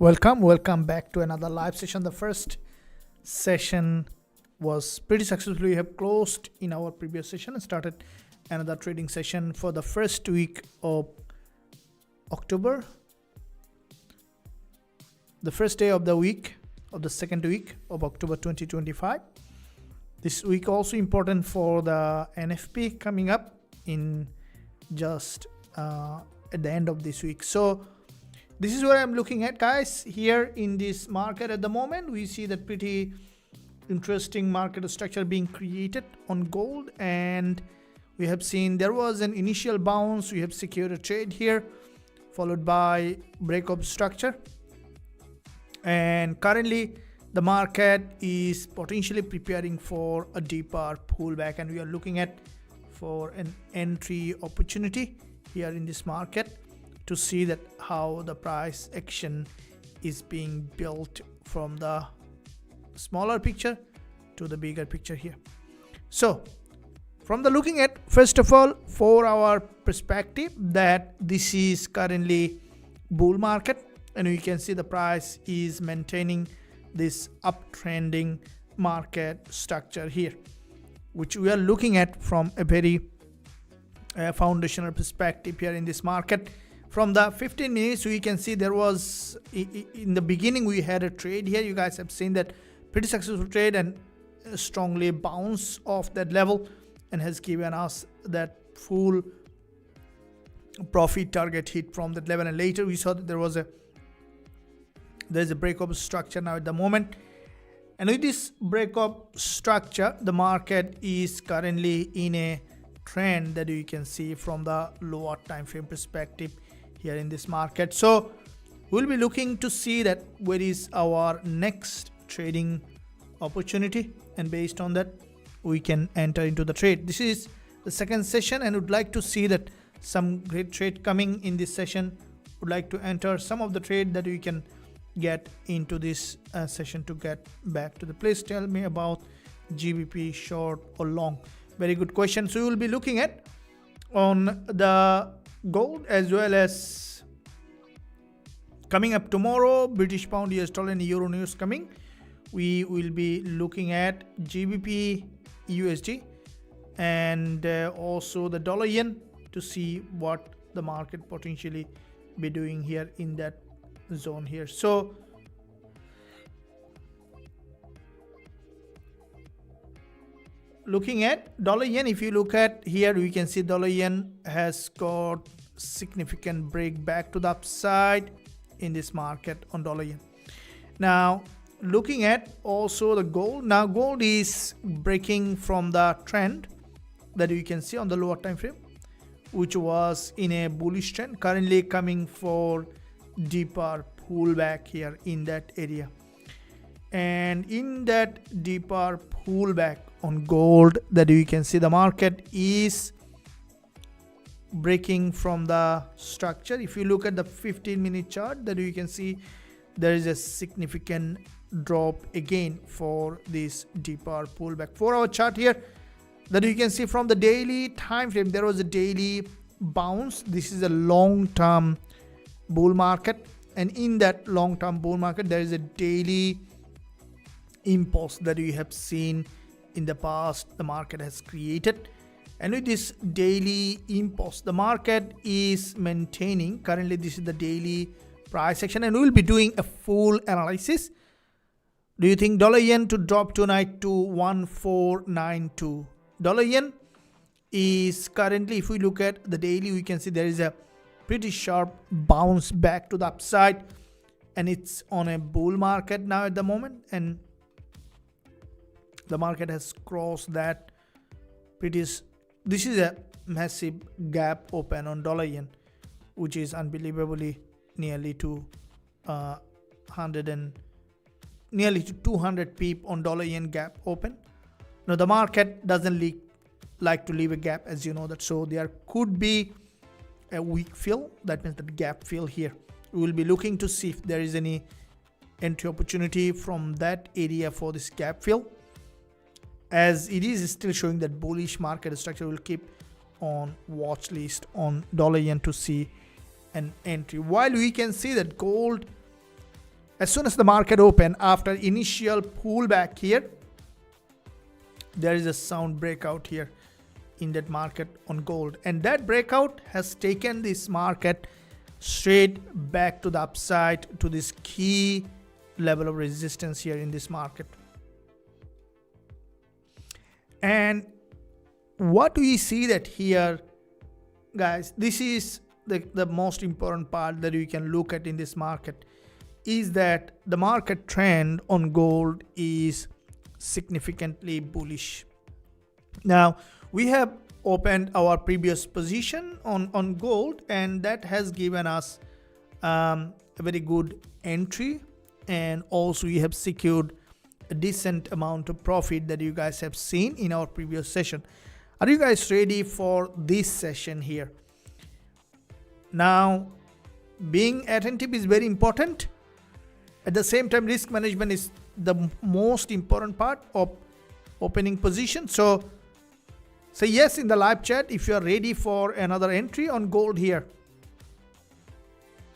Welcome back to another live session. The first session was pretty successful. We have closed in our previous session and started another trading session for the first week of October, the first day of the week of the second week of October 2025. This week also important for the NFP coming up in just at the end of this week. So this is what I'm looking at, guys. Here in this market at the moment, we see that pretty interesting market structure being created on gold, and we have seen there was an initial bounce. We have secured a trade here, followed by breakup structure, and currently the market is potentially preparing for a deeper pullback, and we are looking at for an entry opportunity here in this market to see that how the price action is being built from the smaller picture to the bigger picture here. So from the looking at, first of all, for our perspective, that this is currently bull market, and we can see the price is maintaining this uptrending market structure here, which we are looking at from a very foundational perspective here in this market. From the 15 minutes, we can see there was, in the beginning, we had a trade here. You guys have seen that pretty successful trade and strongly bounce off that level and has given us that full profit target hit from that level. And later we saw that there's a breakup structure now at the moment. And with this breakup structure, the market is currently in a trend that you can see from the lower time frame perspective here in this market. So we'll be looking to see that where is our next trading opportunity, and based on that we can enter into the trade. This is the second session, and would like to see that some great trade coming in this session. Would like to enter some of the trade that we can get into this session to get back to the place. Tell me about GBP, short or long? Very good question. So we will be looking at on the gold, as well as coming up tomorrow, British pound, US dollar and euro news coming. We will be looking at GBP USD and also the dollar yen to see what the market potentially be doing here in that zone here. So looking at dollar yen, if you look at here, we can see dollar yen has got significant break back to the upside in this market on dollar yen. Now looking at also the gold, now gold is breaking from the trend that you can see on the lower time frame, which was in a bullish trend, currently coming for deeper pullback here in that area. And in that deeper pullback on gold, that you can see the market is breaking from the structure. If you look at the 15-minute chart, that you can see there is a significant drop again for this deeper pullback. For our chart here, that you can see from the daily time frame, there was a daily bounce. This is a long-term bull market, and in that long-term bull market, there is a daily impulse that we have seen in the past the market has created. And with this daily impulse, the market is maintaining. Currently this is the daily price action, and we will be doing a full analysis. Do you think dollar yen to drop tonight to 1492? Dollar yen is currently, if we look at the daily, we can see there is a pretty sharp bounce back to the upside, and it's on a bull market now at the moment, and the market has crossed that this is a massive gap open on dollar yen, which is unbelievably nearly to 200 pip on dollar yen gap open. Now the market doesn't like to leave a gap, as you know that, so there could be a weak fill. That means the gap fill here. We will be looking to see if there is any entry opportunity from that area for this gap fill, as it is still showing that bullish market structure. Will keep on watch list on dollar yen to see an entry, while we can see that gold as soon as the market opened after initial pullback here, there is a sound breakout here in that market on gold, and that breakout has taken this market straight back to the upside to this key level of resistance here in this market. And what we see that here, guys, this is the most important part that we can look at in this market, is that the market trend on gold is significantly bullish. Now we have opened our previous position on gold, and that has given us a very good entry, and also we have secured a decent amount of profit that you guys have seen in our previous session. Are you guys ready for this session here? Now, being attentive is very important. At the same time, risk management is the most important part of opening position. So say yes in the live chat if you are ready for another entry on gold here.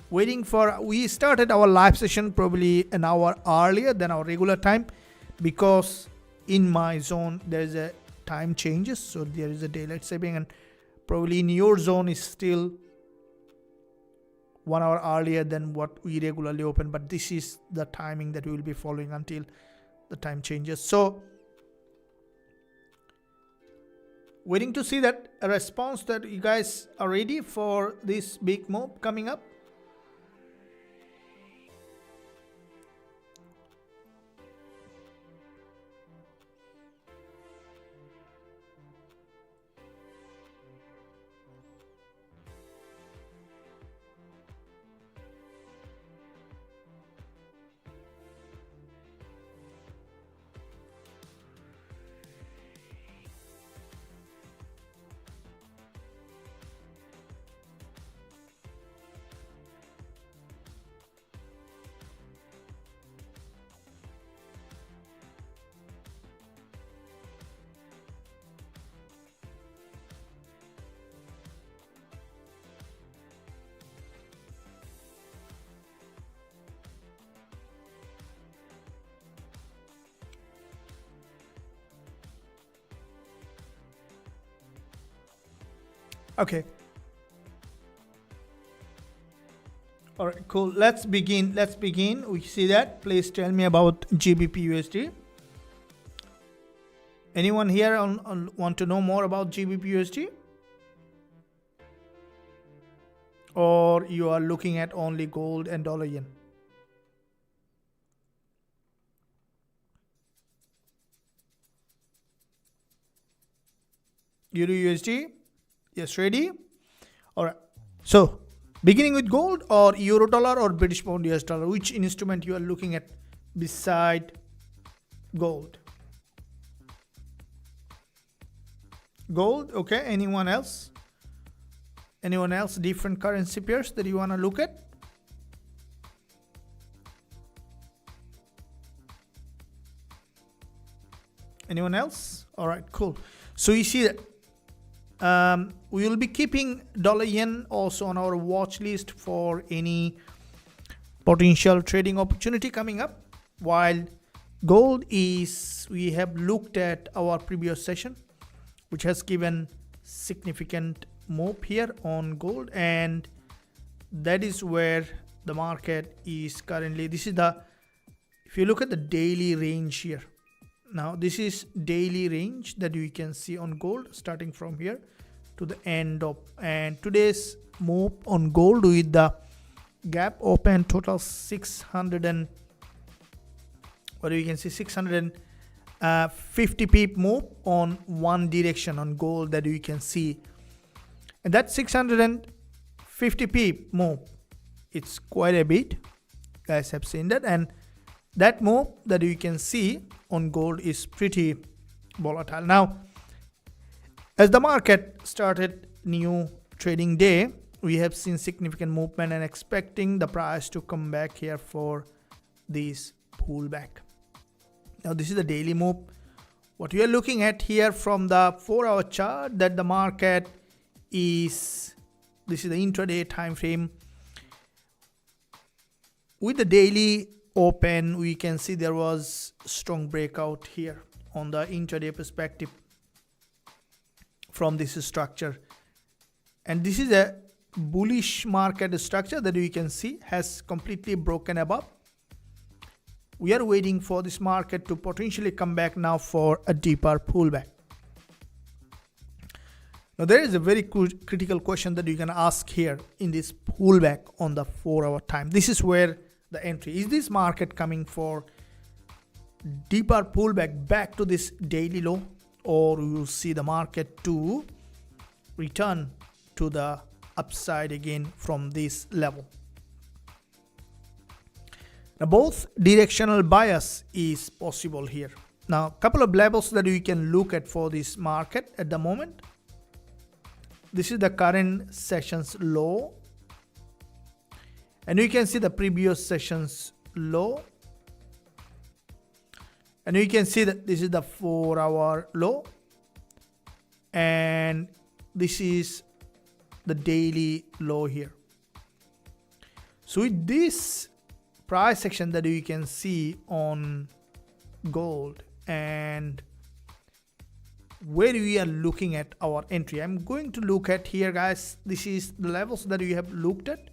We started our live session probably an hour earlier than our regular time, because in my zone there is a time changes, so there is a daylight saving, and probably in your zone is still 1 hour earlier than what we regularly open, but this is the timing that we will be following until the time changes. So waiting to see that a response that you guys are ready for this big move coming up. Okay. All right, cool. Let's begin. We see that. Please tell me about Gbpusd. Anyone here want to know more about Gbpusd? Or you are looking at only gold and dollar yen? EURUSD? Yes, ready? All right. So, beginning with gold or euro dollar or British pound US dollar, which instrument you are looking at beside gold? Gold, okay. Anyone else? Anyone else? Different currency pairs that you want to look at? Anyone else? All right, cool. So you see that we will be keeping dollar yen also on our watch list for any potential trading opportunity coming up, while gold is, we have looked at our previous session, which has given significant move here on gold, and that is where the market is currently. This is the, if you look at the daily range here, now this is daily range that you can see on gold starting from here to the end of, and today's move on gold with the gap open total 600 and what you can see 650 pip move on one direction on gold that you can see, and that 650 pip move, it's quite a bit. You guys have seen that, and that move that you can see on gold is pretty volatile. Now, as the market started new trading day, we have seen significant movement and expecting the price to come back here for this pullback. Now, this is the daily move. What we are looking at here from the 4-hour chart, that the market is, this is the intraday time frame. With the daily open, we can see there was strong breakout here on the intraday perspective from this structure, and this is a bullish market structure that we can see has completely broken above. We are waiting for this market to potentially come back now for a deeper pullback. Now there is a very critical question that you can ask here in this pullback on the 4-hour time. This is where the entry is. This market coming for deeper pullback back to this daily low, or we will see the market to return to the upside again from this level. Now both directional bias is possible here. Now a couple of levels that we can look at for this market at the moment. This is the current session's low, and you can see the previous session's low, and you can see that this is the 4-hour low, and this is the daily low here. So with this price action that you can see on gold and where we are looking at our entry, I'm going to look at here, guys. This is the levels that we have looked at.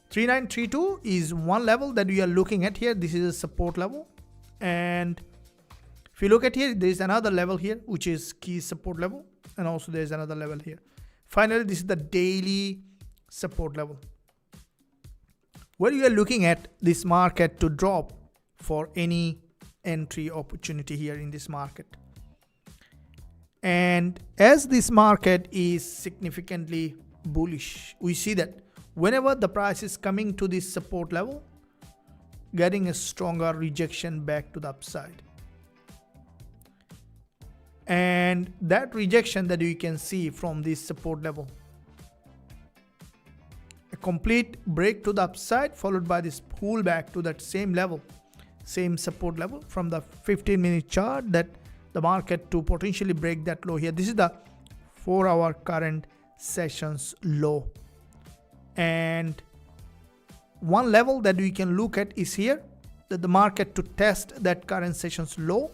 3932 is one level that we are looking at here. This is a support level, and if you look at here, there is another level here which is key support level, and also there is another level here. Finally, this is the daily support level where you are looking at this market to drop for any entry opportunity here in this market. And as this market is significantly bullish, we see that whenever the price is coming to this support level, getting a stronger rejection back to the upside. And that rejection that you can see from this support level, a complete break to the upside followed by this pullback to that same level, same support level from the 15-minute chart, that the market to potentially break that low here. This is the 4-hour current session's low, and one level that we can look at is here, that the market to test that current session's low,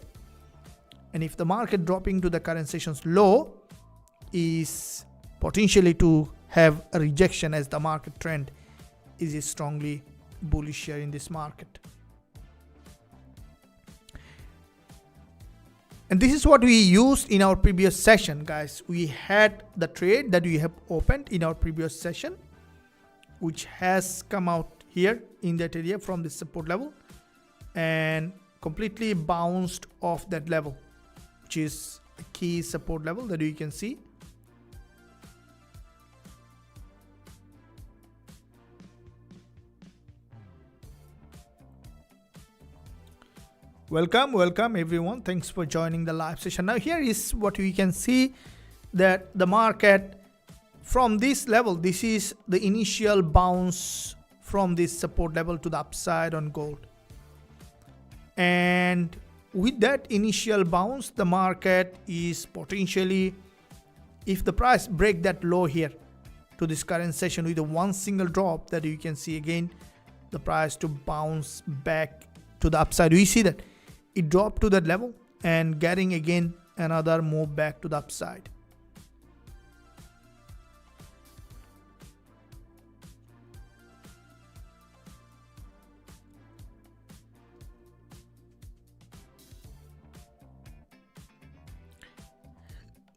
and if the market dropping to the current session's low is potentially to have a rejection, as the market trend is strongly bullish here in this market. And this is what we used in our previous session, guys. We had the trade that we have opened in our previous session, which has come out here in that area from the support level and completely bounced off that level, which is a key support level that you can see. Welcome everyone. Thanks for joining the live session. Now here is what we can see, that the market from this level, this is the initial bounce from this support level to the upside on gold. And with that initial bounce, the market is potentially, if the price break that low here to this current session with a one single drop, that you can see again the price to bounce back to the upside. We see that it dropped to that level and getting again another move back to the upside.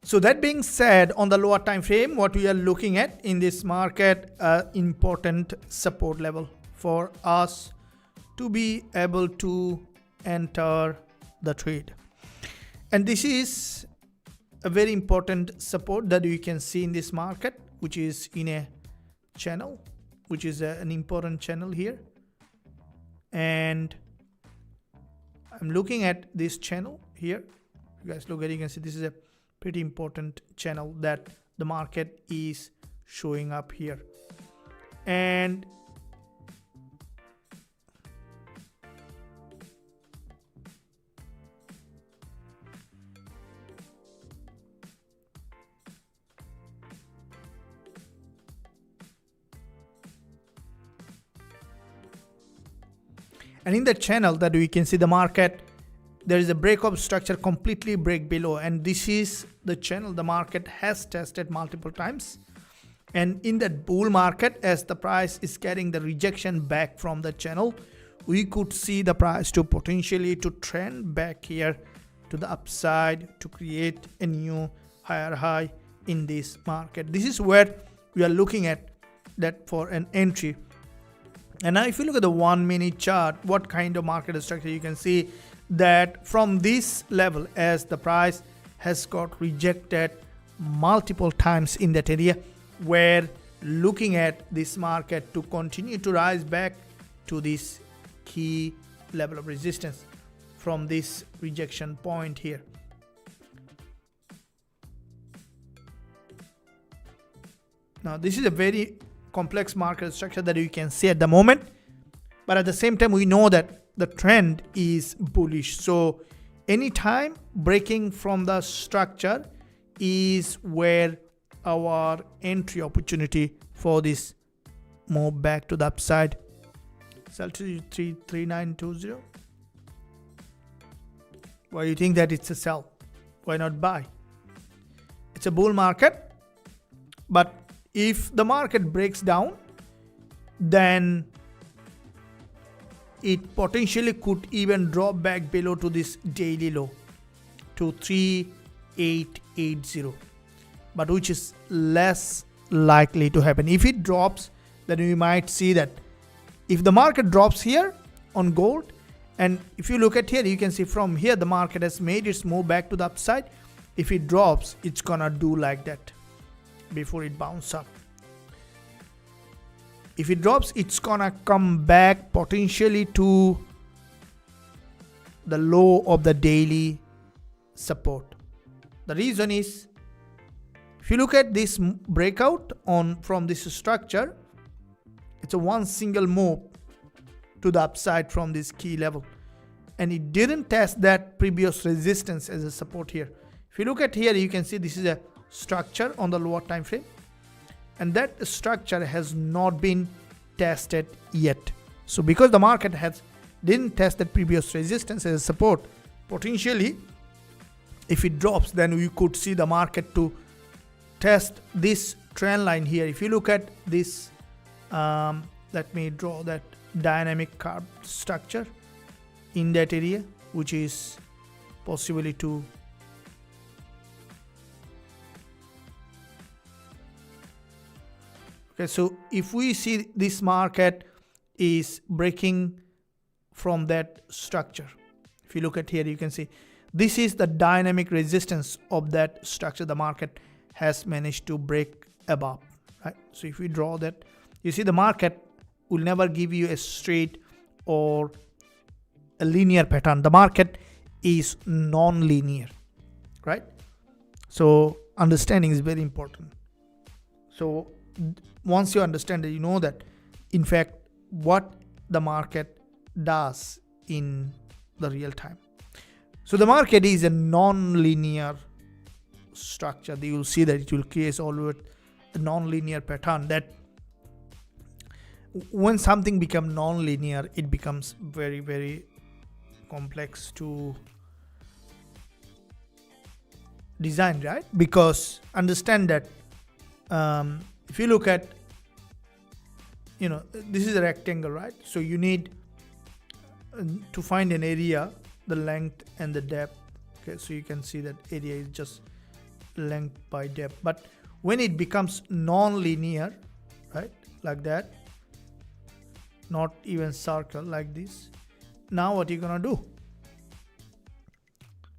So that being said, on the lower time frame, what we are looking at in this market, important support level for us to be able to enter the trade. And this is a very important support that you can see in this market, which is in a channel, which is an important channel here. And I'm looking at this channel here. You guys look at it, you can see this is a pretty important channel that the market is showing up here. And And in the channel that we can see the market, there is a breakup structure completely break below, and this is the channel the market has tested multiple times. And in that bull market, as the price is getting the rejection back from the channel, we could see the price to potentially to trend back here to the upside to create a new higher high in this market. This is where we are looking at that for an entry. And now if you look at the 1 minute chart, what kind of market structure, you can see that from this level, as the price has got rejected multiple times in that area, we're looking at this market to continue to rise back to this key level of resistance from this rejection point here. Now this is a very complex market structure that you can see at the moment, but at the same time we know that the trend is bullish. So anytime breaking from the structure is where our entry opportunity for this move back to the upside. Sell to 33920. Why you think that it's a sell? Why not buy? It's a bull market, but if the market breaks down, then it potentially could even drop back below to this daily low to 3880, but which is less likely to happen. If it drops, then we might see that if the market drops here on gold, and if you look at here, you can see from here the market has made its move back to the upside. If it drops, it's gonna do like that before it bounces up. If it drops, it's gonna come back potentially to the low of the daily support. The reason is, if you look at this breakout on from this structure, it's a one single move to the upside from this key level, and it didn't test that previous resistance as a support here. If you look at here, you can see this is a structure on the lower time frame, and that structure has not been tested yet. So because the market didn't test that previous resistance as a support, potentially if it drops, then we could see the market to test this trend line here. If you look at this, let me draw that dynamic curve structure in that area, which is possibly to okay. So if we see this market is breaking from that structure, if you look at here, you can see this is the dynamic resistance of that structure the market has managed to break above, right? So if we draw that, you see the market will never give you a straight or a linear pattern. The market is non-linear, right? So understanding is very important. So once you understand it, you know that in fact what the market does in the real time. So the market is a non-linear structure. You will see that it will create always a non-linear pattern, that when something becomes non-linear, it becomes very, very complex to design, right? Because understand that if you look at, this is a rectangle, right? So you need to find an area, the length and the depth. Okay, so you can see that area is just length by depth. But when it becomes non-linear, right, like that, not even circle like this, now what you're gonna do?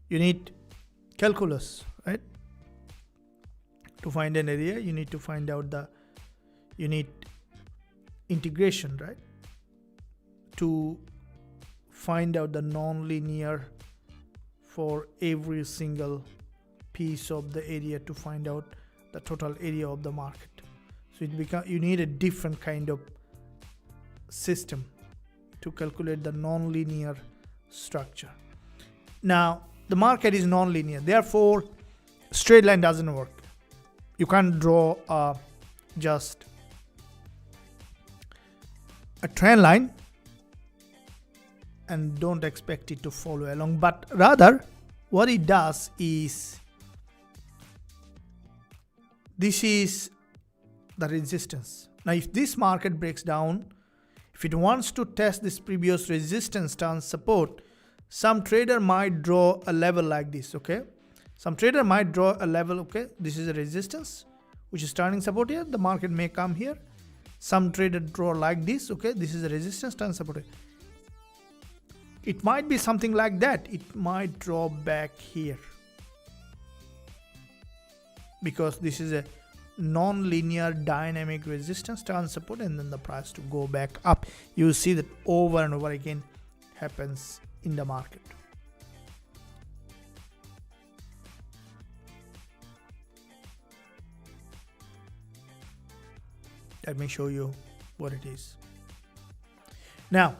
You need calculus, right? To find an area, you need to find out you need integration, right? To find out the non-linear for every single piece of the area, to find out the total area of the market. So you need a different kind of system to calculate the non-linear structure. Now the market is non-linear, therefore straight line doesn't work. You can't draw just a trend line and don't expect it to follow along, but rather what it does is, this is the resistance. Now if this market breaks down, if it wants to test this previous resistance turn support, some trader might draw a level like this. Okay, some trader might draw a level. Okay, this is a resistance which is turning support here. The market may come here. Some trader draw like this. Okay, this is a resistance turn support. It might be something like that. It might draw back here because this is a non-linear dynamic resistance turn support, and then the price to go back up. You see that over and over again happens in the market. Let me show you what it is. Now,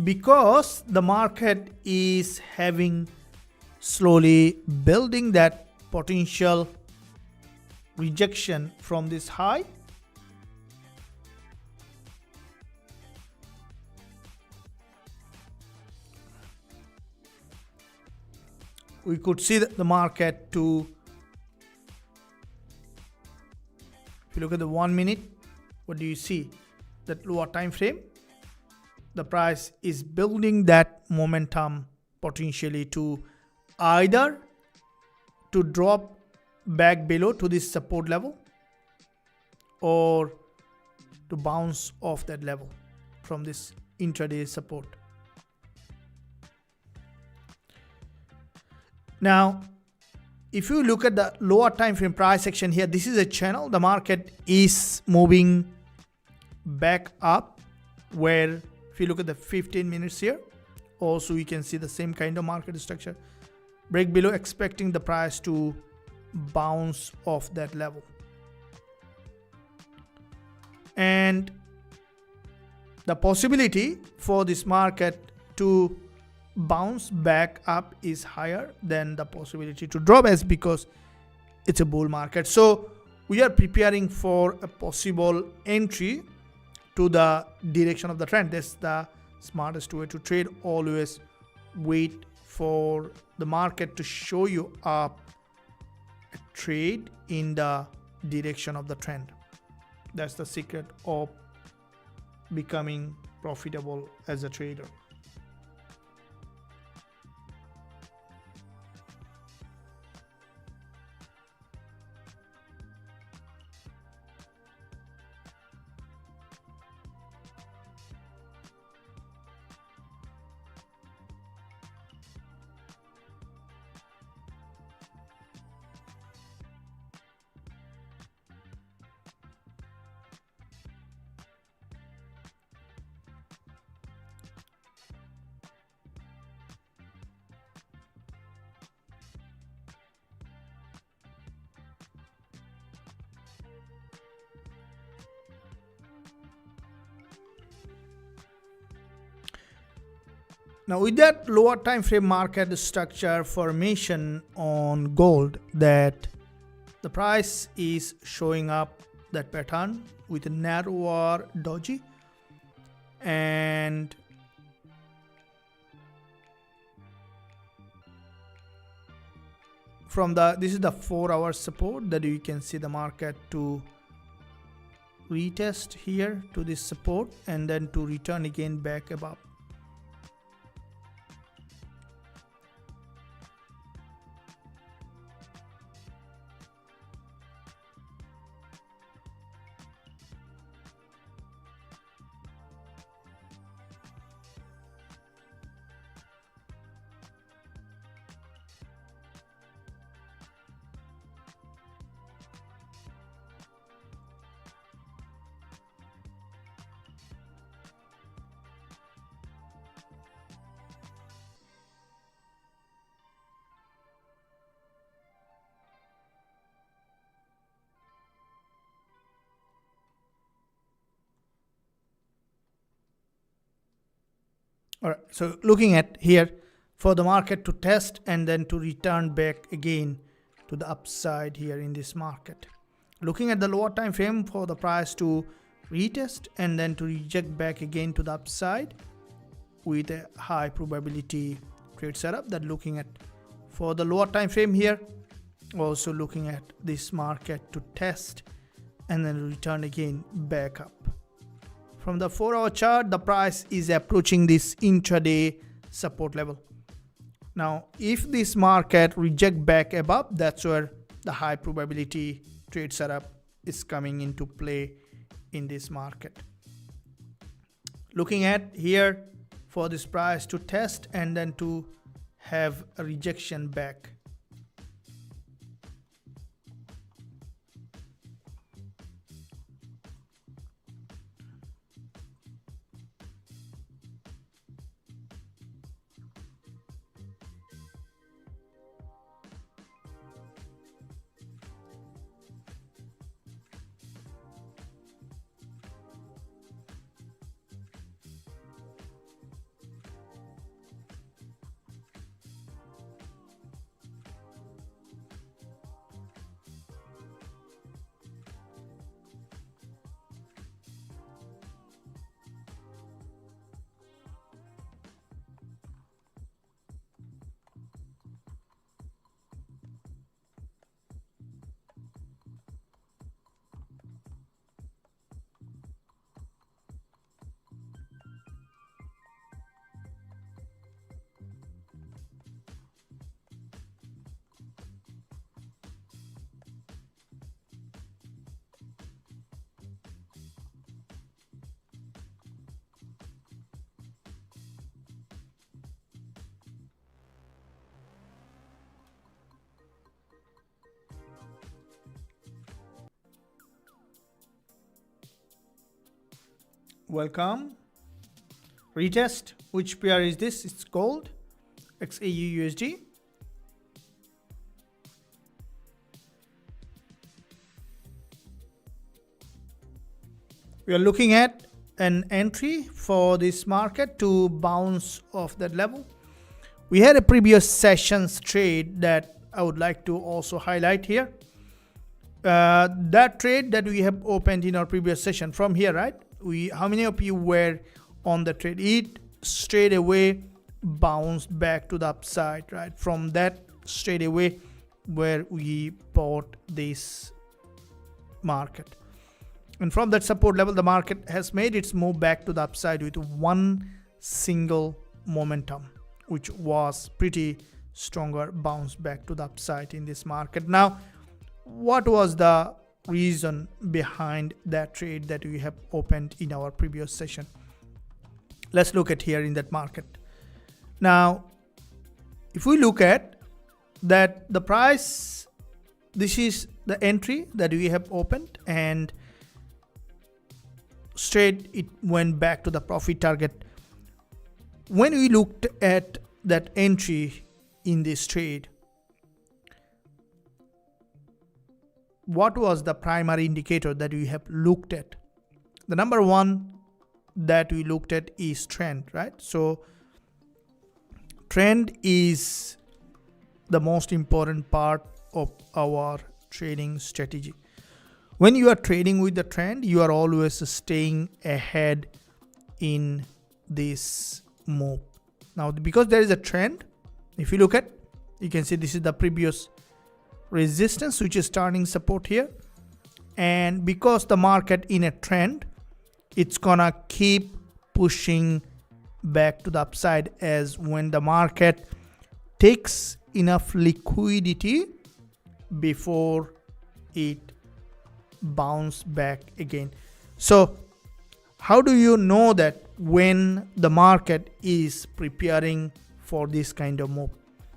because the market is having slowly building that potential rejection from this high, we could see that the market to, if you look at the 1 minute, what do you see? That lower time frame, the price is building that momentum potentially to either to drop back below to this support level or to bounce off that level from this intraday support. Now if you look at the lower time frame price action here, this is a channel. The market is moving back up, where if you look at the 15 minutes here, also you can see the same kind of market structure. Break below, expecting the price to bounce off that level, and the possibility for this market to bounce back up is higher than the possibility to drop, as because it's a bull market. So we are preparing for a possible entry to the direction of the trend. That's the smartest way to trade. Always wait for the market to show you up a trade in the direction of the trend. That's the secret of becoming profitable as a trader. Now with that lower time frame market structure formation on gold, that the price is showing up that pattern with a narrower doji, and from the, this is the 4-hour support that you can see the market to retest here to this support and then to return again back above. All right, so looking at here for the market to test and then to return back again to the upside here in this market. Looking at the lower time frame for the price to retest and then to reject back again to the upside. with a high probability trade setup, that looking at for the lower time frame here, also looking at this market to test and then return again back up. From the 4-hour chart, the price is approaching this intraday support level. Now if this market reject back above, that's where the high probability trade setup is coming into play in this market. Looking at here for this price to test and then to have a rejection back. Welcome. Retest. Which pair is this? It's called Xauusd. We are looking at an entry for this market to bounce off that level. We had a previous sessions trade that I would like to also highlight here. That trade that we have opened in our previous session from here, right? How many of you were on the trade? It straight away bounced back to the upside, right? From that straight away where we bought this market. And from that support level, the market has made its move back to the upside with one single momentum, which was pretty stronger bounce back to the upside in this market. Now, what was the reason behind that trade that we have opened in our previous session? Let's look at here in that market. Now, if we look at that, the price, this is the entry that we have opened, and straight it went back to the profit target. When we looked at that entry in this trade, what was the primary indicator that we have looked at? The number one that we looked at is trend, right? So trend is the most important part of our trading strategy. When you are trading with the trend, you are always staying ahead in this move. Now, because there is a trend, if you look at, you can see this is the previous resistance, which is turning support here. And because the market in a trend, it's gonna keep pushing back to the upside as when the market takes enough liquidity before it bounce back again. So how do you know that when the market is preparing for this kind of move?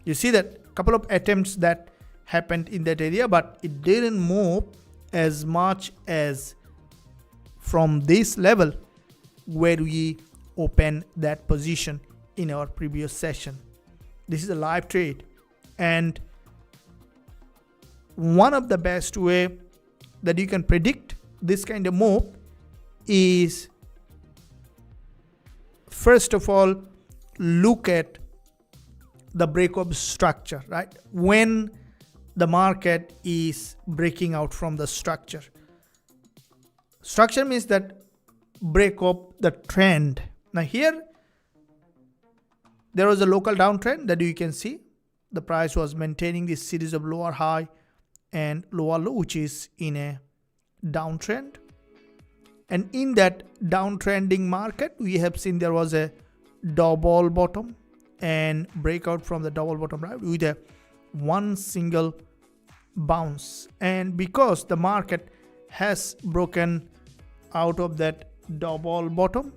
You see that a couple of attempts that happened in that area, but it didn't move as much as from this level where we open that position in our previous session. This is a live trade, and one of the best way that you can predict this kind of move is, first of all, look at the breakup structure, right? When the market is breaking out from the structure. Structure means that break up the trend. Now here, there was a local downtrend that you can see. The price was maintaining this series of lower high and lower low, which is in a downtrend. And in that downtrending market, we have seen there was a double bottom and breakout from the double bottom, right, with a one single bounce. And because the market has broken out of that double bottom,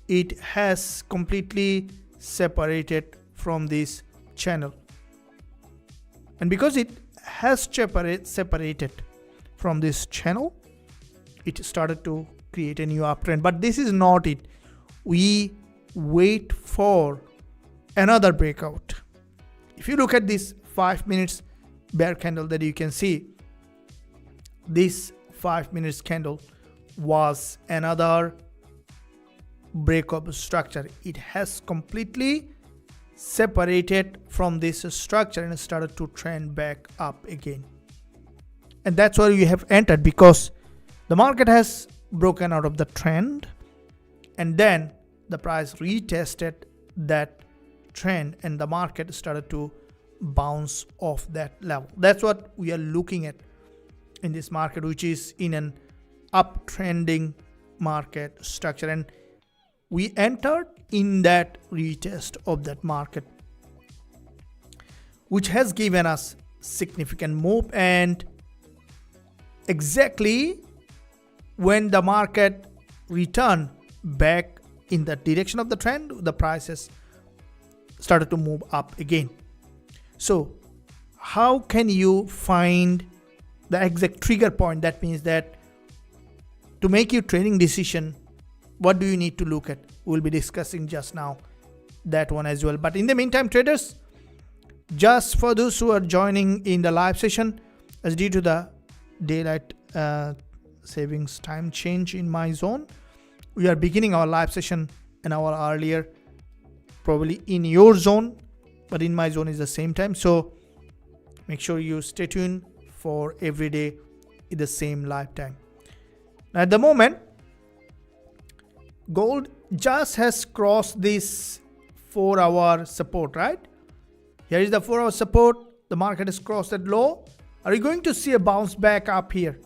it has completely separated from this channel. And because it has separated from this channel, it started to create a new uptrend. But this is not it. We wait for another breakout. If you look at this 5 minutes bear candle that you can see, this 5 minutes candle was another breakup structure. It has completely separated from this structure and started to trend back up again. And that's where you have entered, because the market has broken out of the trend and then the price retested that trend and the market started to bounce off that level. That's what we are looking at in this market, which is in an uptrending market structure. And we entered in that retest of that market, which has given us significant move. And exactly when the market returned back in the direction of the trend, the prices started to move up again. So how can you find the exact trigger point? That means that to make your trading decision, what do you need to look at? We'll be discussing just now that one as well. But in the meantime, traders, just for those who are joining in the live session, as due to the daylight savings time change in my zone, we are beginning our live session an hour earlier, probably in your zone, but in my zone is the same time. So make sure you stay tuned for every day in the same live time. Now at the moment, gold just has crossed this 4-hour support, right? Here is the 4-hour support. The market has crossed that low. Are you going to see a bounce back up here?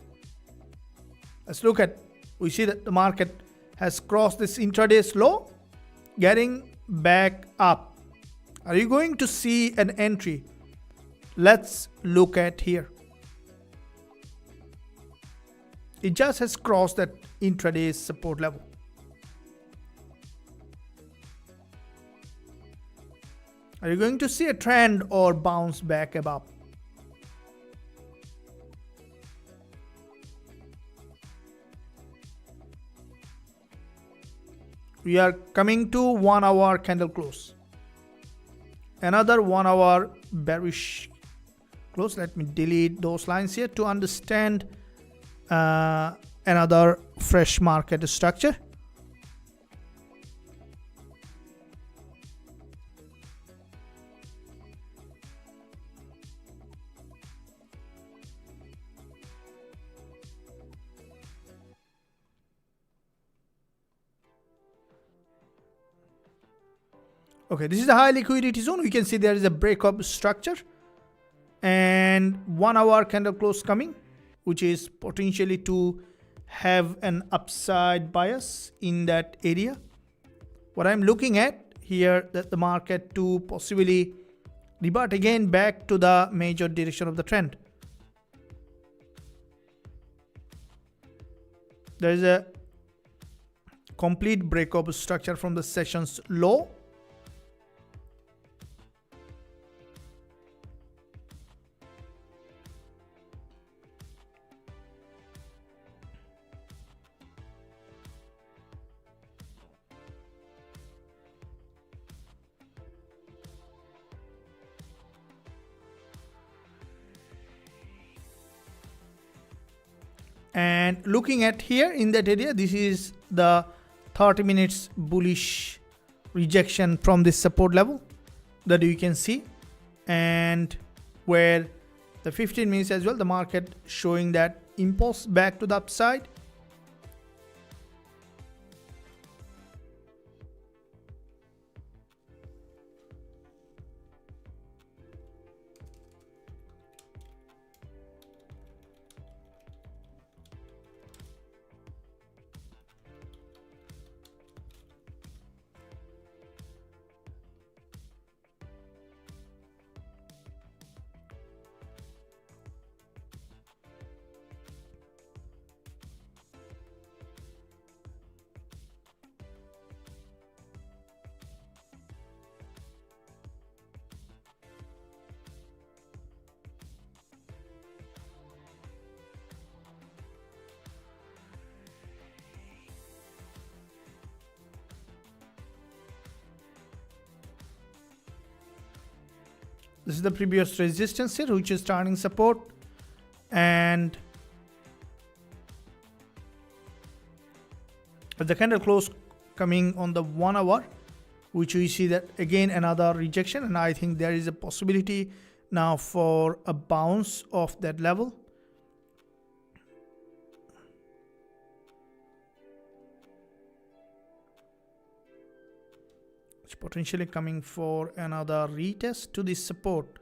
Let's look at, we see that the market has crossed this intraday low, getting back up. Are you going to see an entry? Let's look at here. It just has crossed that intraday support level. Are you going to see a trend or bounce back above? We are coming to 1 hour candle close. Another 1 hour bearish close. Let me delete those lines here to understand another fresh market structure. Okay, this is the high liquidity zone. We can see there is a breakup structure and 1 hour candle close coming, which is potentially to have an upside bias in that area. What I'm looking at here, that the market to possibly revert again back to the major direction of the trend. There is a complete breakup structure from the session's low. And looking at here in that area, this is the 30 minutes bullish rejection from this support level that you can see, and where the 15 minutes as well, the market showing that impulse back to the upside. This is the previous resistance here, which is turning support, and the candle close coming on the 1 hour, which we see that again another rejection, and I think there is a possibility now for a bounce of that level. It's potentially coming for another retest to this support.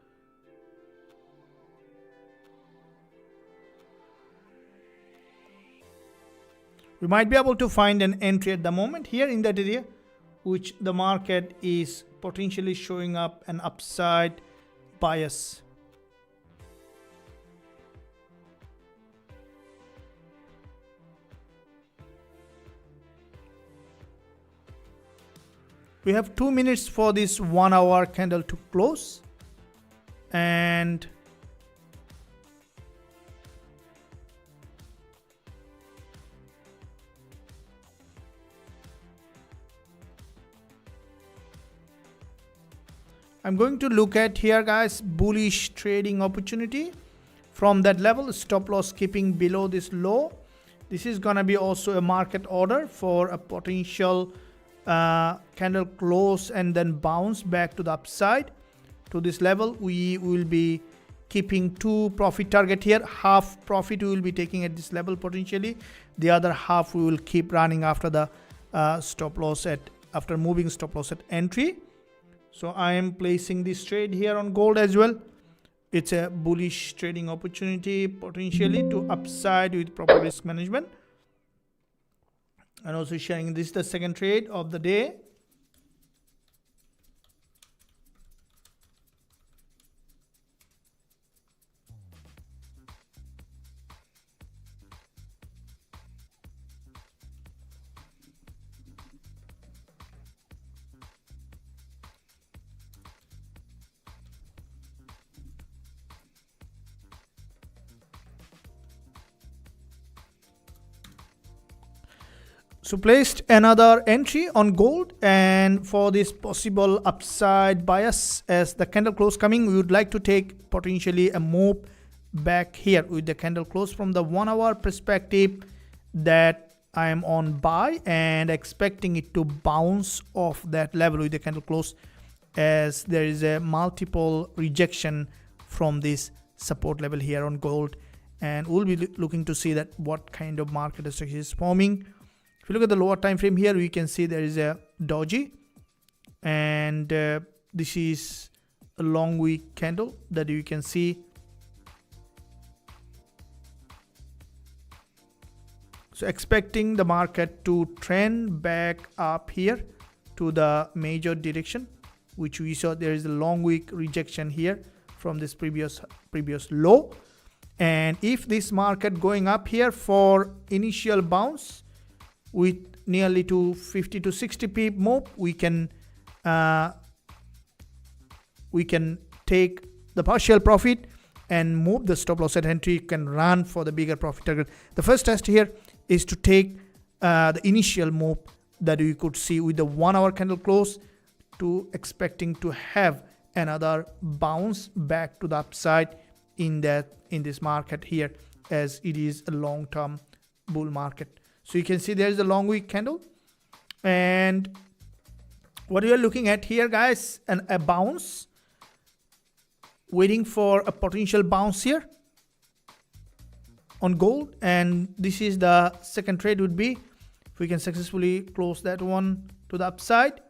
We might be able to find an entry at the moment here in that area, which the market is potentially showing up an upside bias. We have 2 minutes for this 1 hour candle to close, and I'm going to look at here, guys, bullish trading opportunity from that level, stop loss keeping below this low. This is gonna be also a market order for a potential candle close and then bounce back to the upside to this level. We will be keeping 2 profit target here. Half profit we will be taking at this level potentially. The other half we will keep running after the stop loss after moving stop loss at entry. So I am placing this trade here on gold as well. It's a bullish trading opportunity potentially to upside with proper risk management. And also sharing this is the second trade of the day. So placed another entry on gold, and for this possible upside bias as the candle close coming, we would like to take potentially a move back here with the candle close from the 1 hour perspective that I am on buy and expecting it to bounce off that level with the candle close, as there is a multiple rejection from this support level here on gold, and we'll be looking to see that what kind of market structure is forming. If you look at the lower time frame here, we can see there is a doji, and this is a long wick candle that you can see. So expecting the market to trend back up here to the major direction, which we saw there is a long wick rejection here from this previous low. And if this market going up here for initial bounce with nearly to 50 to 60 pip move, we can take the partial profit and move the stop loss at entry. You can run for the bigger profit target. The first test here is to take the initial move that we could see with the 1 hour candle close, to expecting to have another bounce back to the upside in this market here, as it is a long-term bull market. So you can see there is a long wick candle, and what we are looking at here, guys, a bounce, waiting for a potential bounce here on gold. And this is the second trade would be if we can successfully close that one to the upside.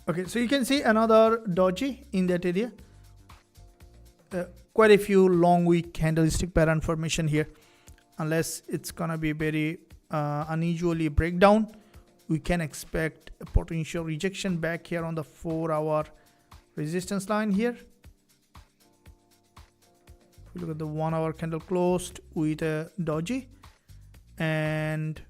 Okay, so you can see another doji in that area. Quite a few long wick candlestick pattern formation here, unless it's gonna be very unusually breakdown, we can expect a potential rejection back here on the 4-hour resistance line here. If you look at the 1-hour candle closed with a doji, and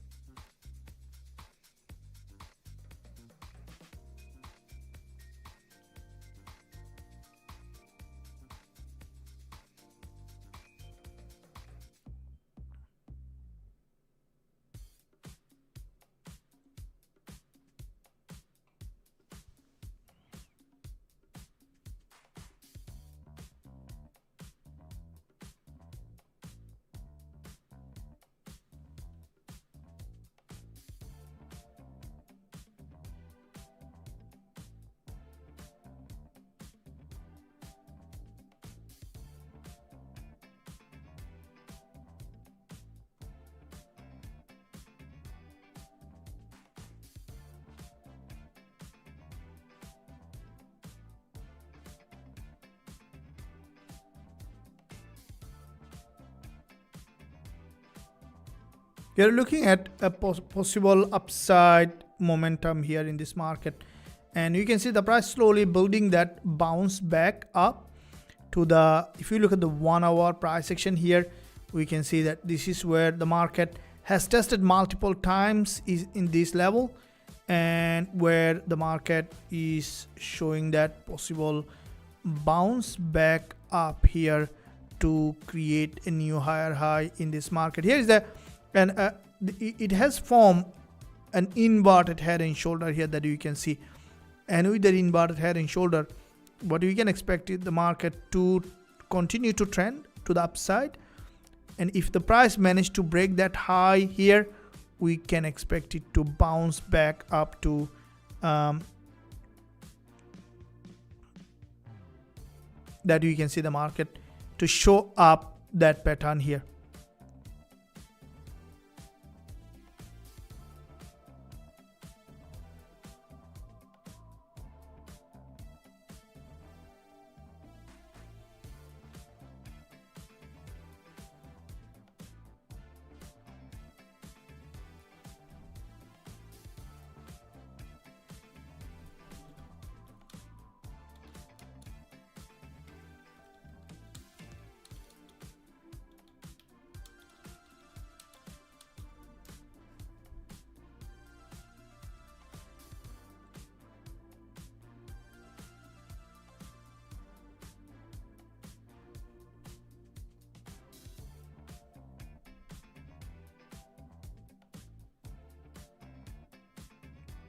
we are looking at a possible upside momentum here in this market, and you can see the price slowly building that bounce back up to the, if you look at the 1-hour price action here, we can see that this is where the market has tested multiple times is in this level, and where the market is showing that possible bounce back up here to create a new higher high in this market. Here is the, and it has formed an inverted head and shoulder here that you can see, and with that inverted head and shoulder, what we can expect is the market to continue to trend to the upside, and if the price managed to break that high here, we can expect it to bounce back up to that you can see the market to show up that pattern here.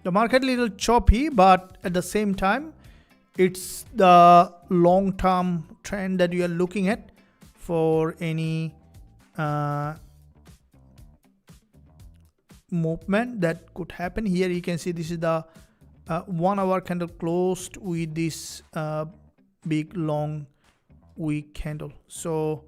The market little choppy, but at the same time, it's the long-term trend that you are looking at for any movement that could happen. Here you can see this is the 1-hour candle closed with this big long weak candle. So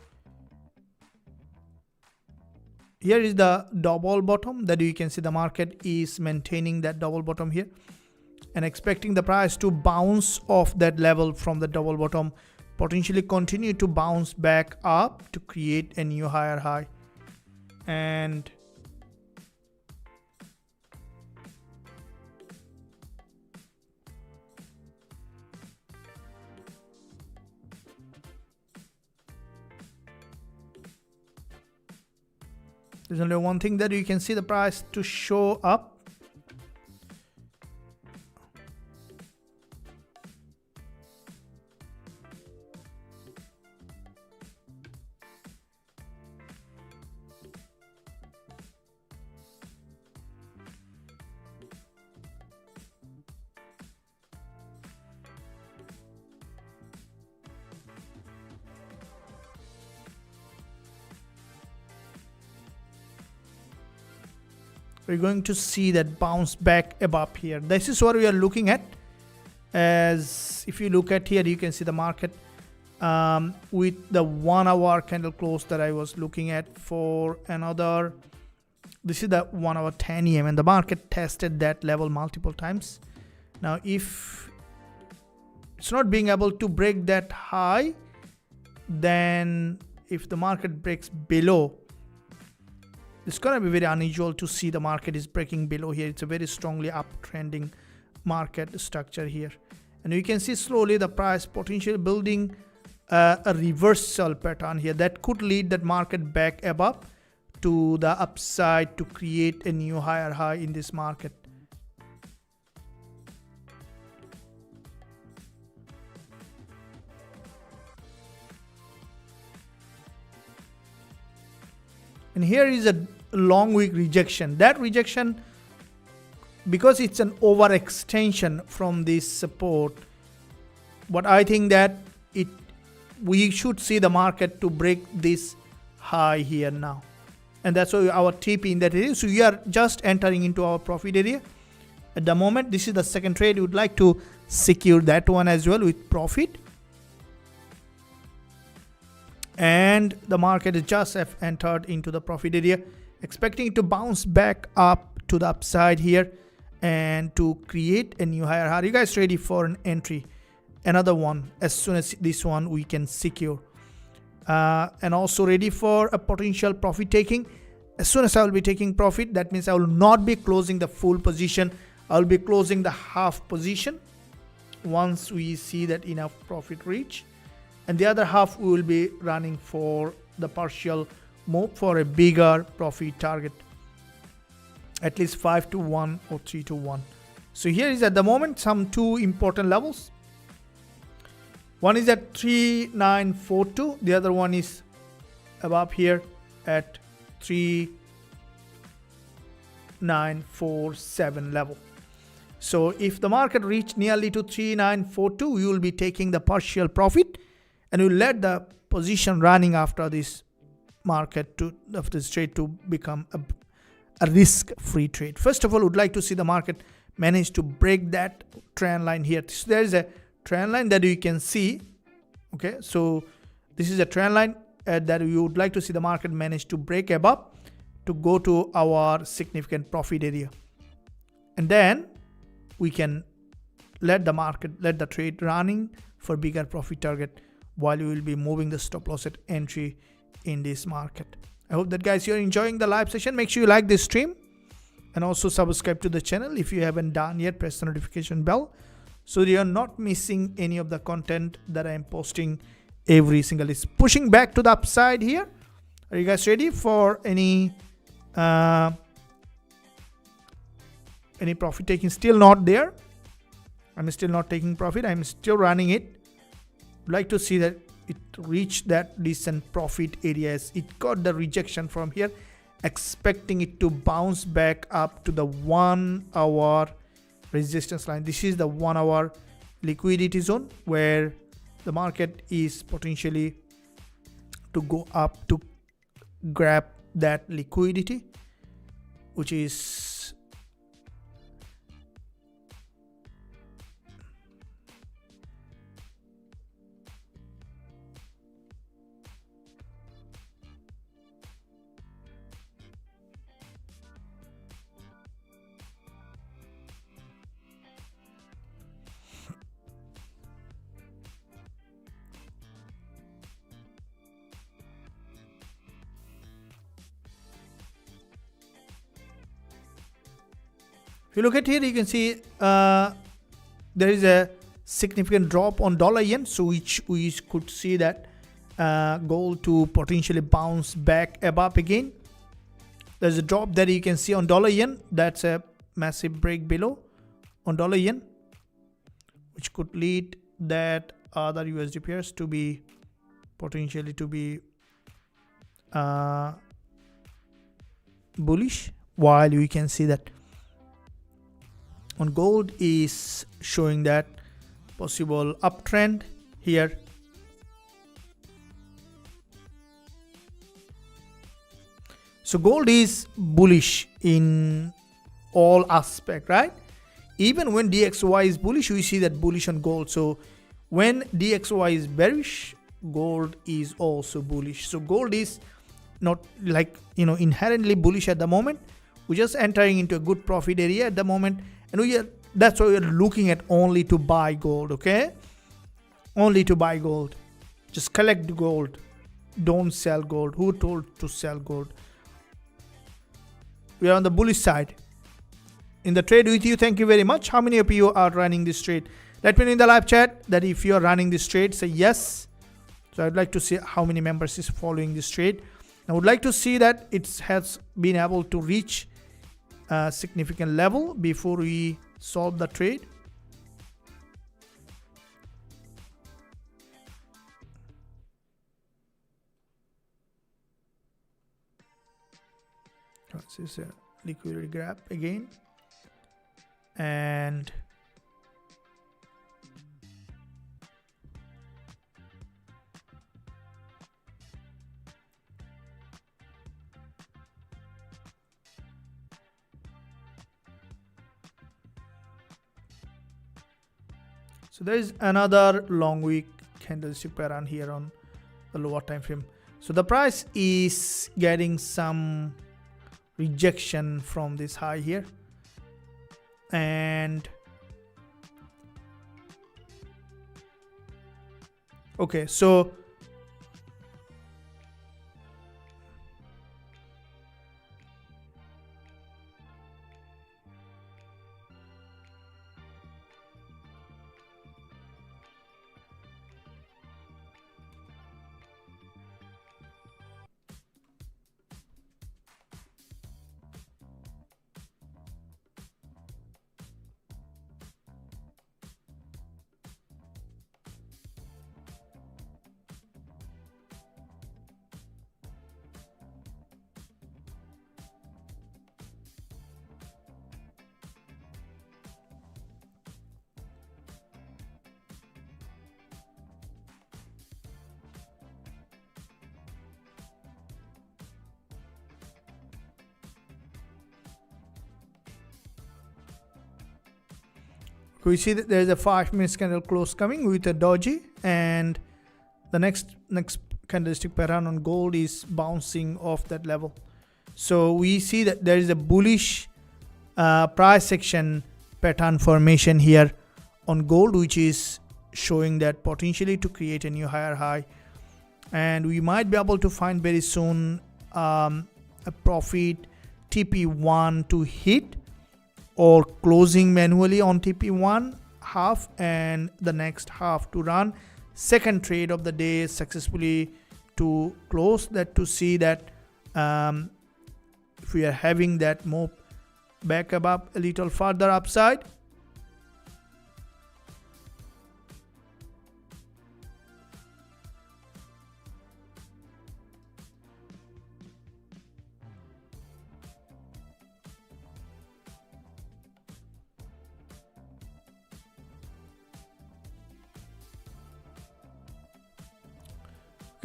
here is the double bottom that you can see the market is maintaining that double bottom here and expecting the price to bounce off that level from the double bottom, potentially continue to bounce back up to create a new higher high. And there's only one thing that you can see the price to show up. We're going to see that bounce back above here. This is what we are looking at. As if you look at here, you can see the market with the 1-hour candle close that I was looking at for another. This is the 1-hour 10 EM, and the market tested that level multiple times. Now, if it's not being able to break that high, then if the market breaks below It's going to be very unusual to see the market is breaking below here. It's a very strongly uptrending market structure here. And you can see slowly the price potentially building a reversal pattern here that could lead that market back above to the upside to create a new higher high in this market. And here is a long wick rejection. That rejection, because it's an overextension from this support, but I think that we should see the market to break this high here now. And that's why our TP in that area. So we are just entering into our profit area. At the moment, this is the second trade. We would like to secure that one as well with profit. And the market is just entered into the profit area, expecting it to bounce back up to the upside here and to create a new higher high. Are you guys ready for an entry? Another one as soon as this one we can secure. And also ready for a potential profit taking. As soon as I will be taking profit, that means I will not be closing the full position. I will be closing the half position once we see that enough profit reach. And the other half we will be running for the partial move for a bigger profit target, at least 5 to 1 or 3 to 1. So here is at the moment some two important levels. One is at 3942, the other one is above here at 3947 level. So if the market reach nearly to 3942, we will be taking the partial profit and we'll let the position running after this market to after this trade to become a risk-free trade. First of all, would like to see the market manage to break that trend line here. So there is a trend line that you can see. Okay, so this is a trend line that we would like to see the market manage to break above to go to our significant profit area, and then we can let the trade running for bigger profit target while we will be moving the stop loss at entry in this market. I hope that guys you're enjoying the live session. Make sure you like this stream and also subscribe to the channel if you haven't done yet. Press the notification bell so you're not missing any of the content that I am posting every single day. It's pushing back to the upside here. Are you guys ready for any profit taking? Still not there. I'm still not taking profit. I'm still running it. Like to see that it reached that decent profit areas. It got the rejection from here, expecting it to bounce back up to the 1 hour resistance line. This is the 1 hour liquidity zone where the market is potentially to go up to grab that liquidity, which is if you look at here, you can see there is a significant drop on dollar yen, so which we could see that gold to potentially bounce back above again. There's a drop that you can see on dollar yen. That's a massive break below on dollar yen, which could lead that other USD pairs to be potentially to be bullish, while we can see that on gold is showing that possible uptrend here. So gold is bullish in all aspect, right? Even when DXY is bullish, we see that bullish on gold. So when DXY is bearish, gold is also bullish. So gold is not like, inherently bullish at the moment. We're just entering into a good profit area at the moment, and that's why we're looking at only to buy gold. Okay, only to buy gold. Just collect gold, don't sell gold. Who told to sell gold? we are on the bullish side in the trade with you. Thank you very much. How many of you are running this trade? Let me know in the live chat that if you are running this trade, say yes. So I'd like to see how many members is following this trade. I would like to see that it has been able to reach a significant level before we solve the trade. This is a liquidity grab again, and so there is another long week candlestick pattern here on the lower time frame. So the price is getting some rejection from this high here, and okay, so we see that there is a 5-minute candle close coming with a doji, and the next candlestick pattern on gold is bouncing off that level. So we see that there is a bullish price action pattern formation here on gold, which is showing that potentially to create a new higher high, and we might be able to find very soon a profit TP1 to hit, or closing manually on TP1 half and the next half to run second trade of the day successfully to close that, to see that if we are having that move back up a little further upside.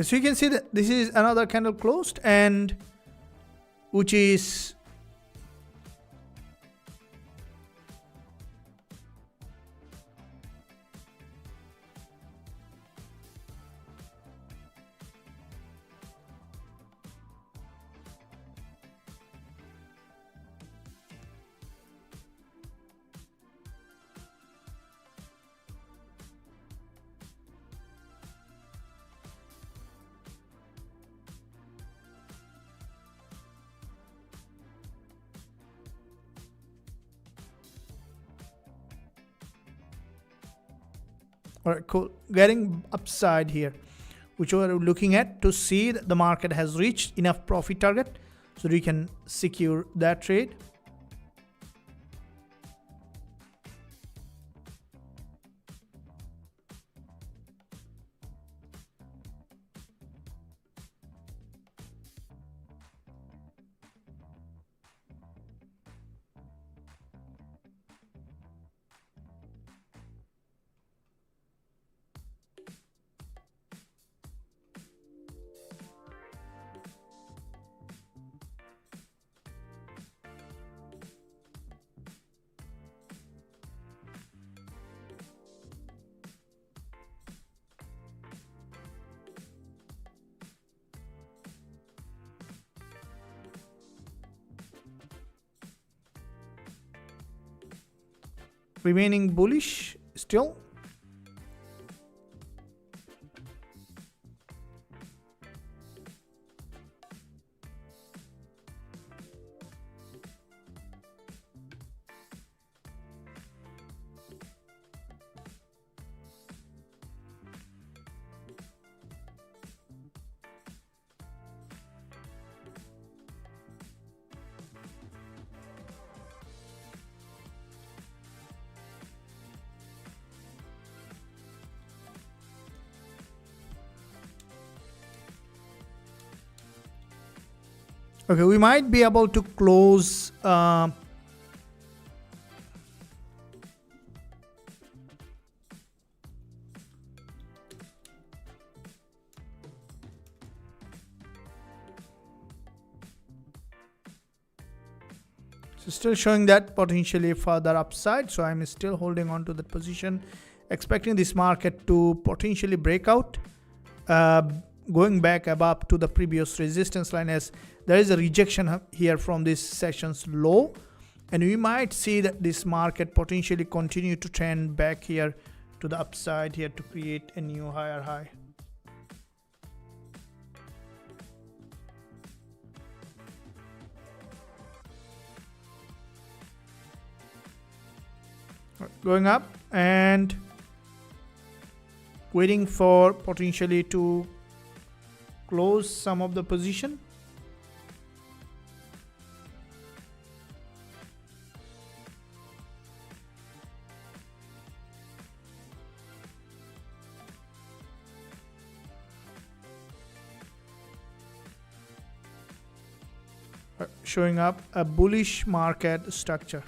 So you can see that this is another candle closed, and which is all right, cool, getting upside here, which we are looking at to see that the market has reached enough profit target so we can secure that trade. Remaining bullish still. Okay, we might be able to close so still showing that potentially further upside, so I'm still holding on to that position, expecting this market to potentially break out, going back above to the previous resistance line, as there is a rejection here from this session's low, and we might see that this market potentially continue to trend back here to the upside here to create a new higher high. Going up and waiting for potentially to close some of the position. Showing up a bullish market structure,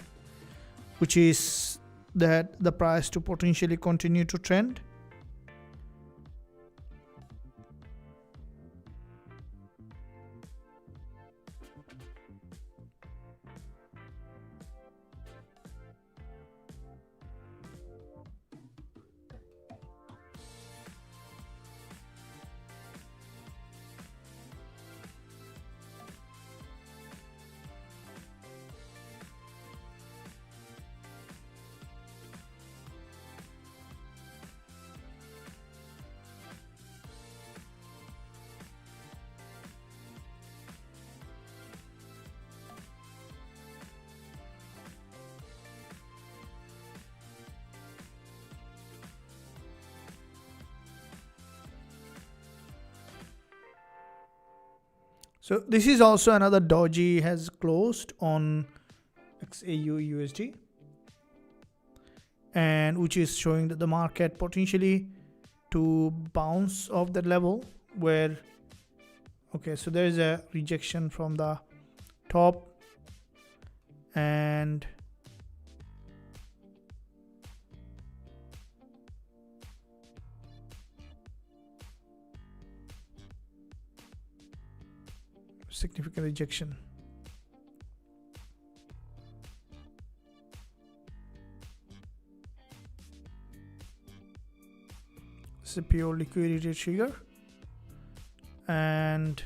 which is that the price to potentially continue to trend. So this is also another doji has closed on Xauusd, and which is showing that the market potentially to bounce off that level where, okay, so there is a rejection from the top, and significant rejection. It's a pure liquidity trigger, and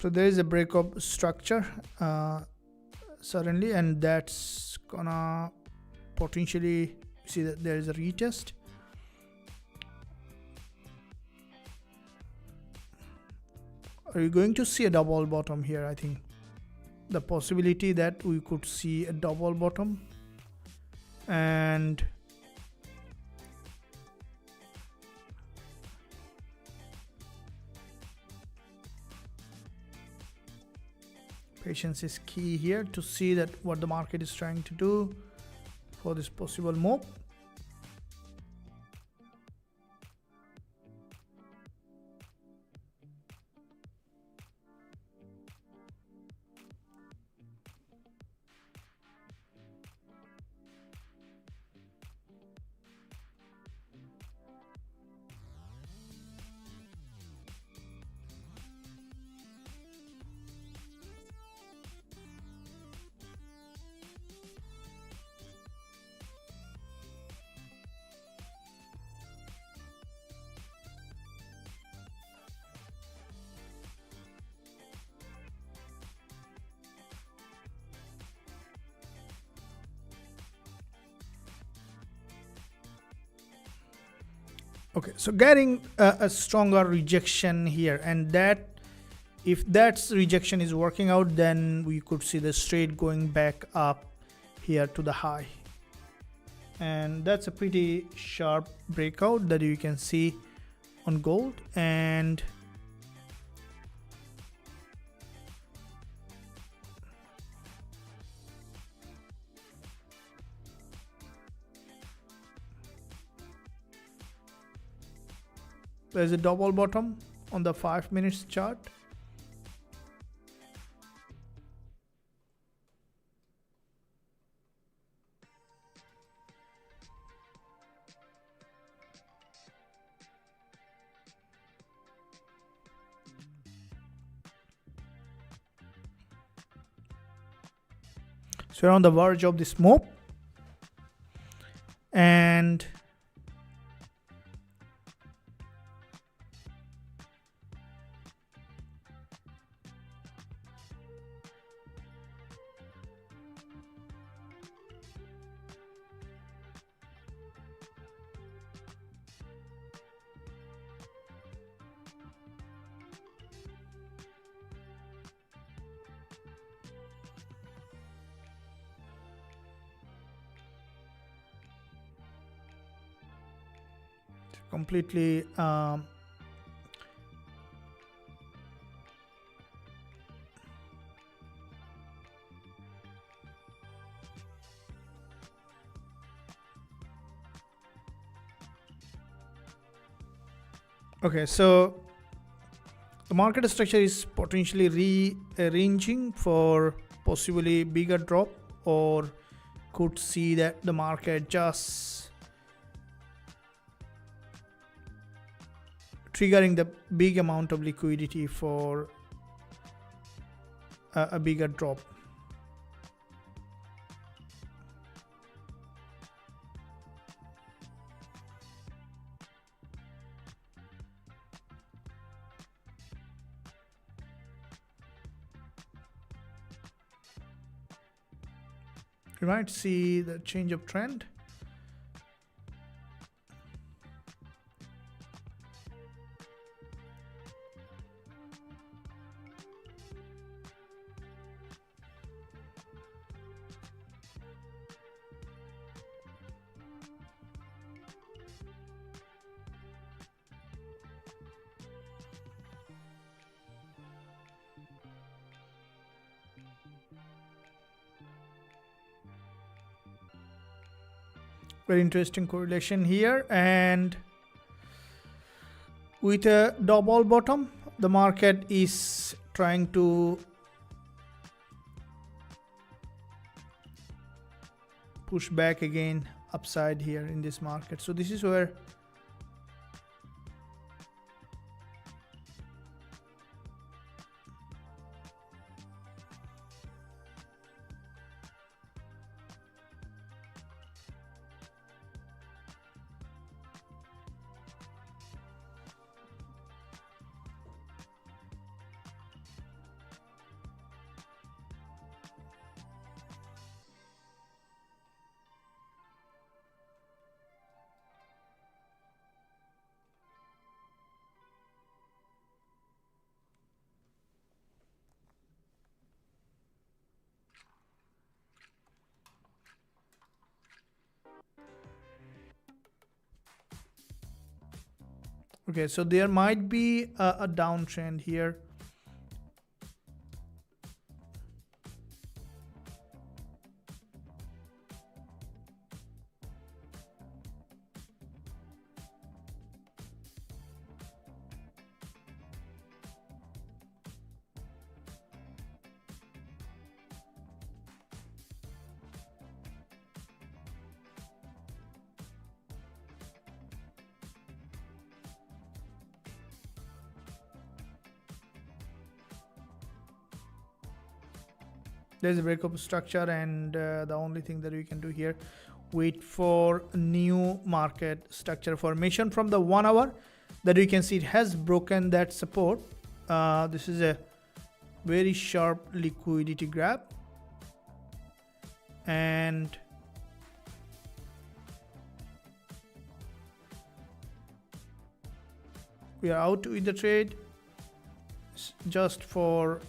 so there is a breakup structure suddenly, and that's gonna potentially see that there is a retest. Are you going to see a double bottom here? I think the possibility that we could see a double bottom, and patience is key here to see that what the market is trying to do for this possible move. Okay, so getting a stronger rejection here, and that if that rejection is working out, then we could see the straight going back up here to the high, and that's a pretty sharp breakout that you can see on gold. And there's a double bottom on the 5 minutes chart. So we're on the verge of this move, and completely okay, so the market structure is potentially rearranging for possibly bigger drop, or could see that the market just triggering the big amount of liquidity for a bigger drop. You might see the change of trend. Very interesting correlation here, and with a double bottom, the market is trying to push back again upside here in this market. So this is where okay, so there might be a downtrend here. There's a breakup structure, and the only thing that we can do here, wait for new market structure formation from the 1 hour, that we can see it has broken that support. This is a very sharp liquidity grab, and we are out with the trade just for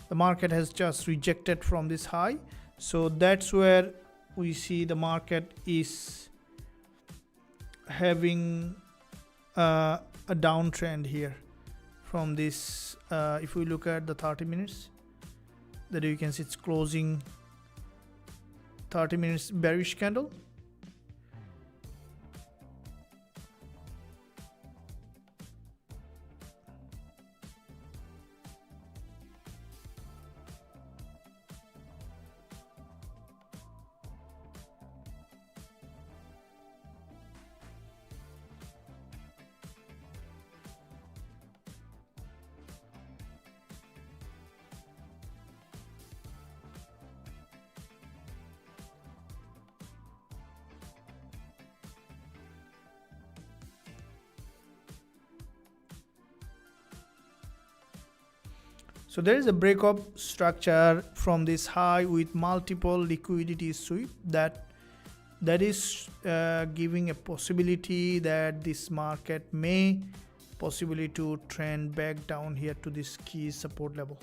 the market has just rejected from this high, so that's where we see the market is having a downtrend here from this. If we look at the 30 minutes, that you can see it's closing 30 minutes bearish candle. So there is a breakup structure from this high with multiple liquidity sweep that is giving a possibility that this market may possibly to trend back down here to this key support level,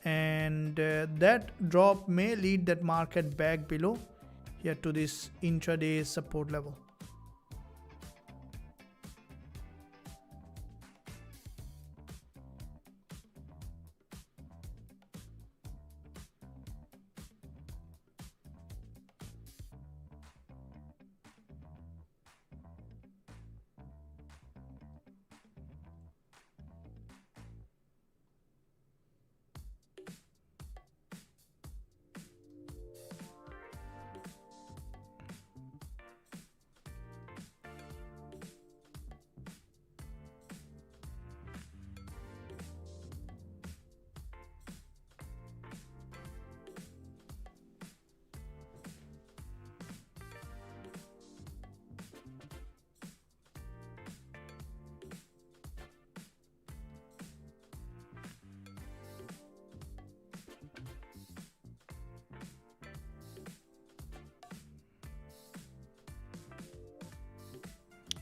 and that drop may lead that market back below here to this intraday support level.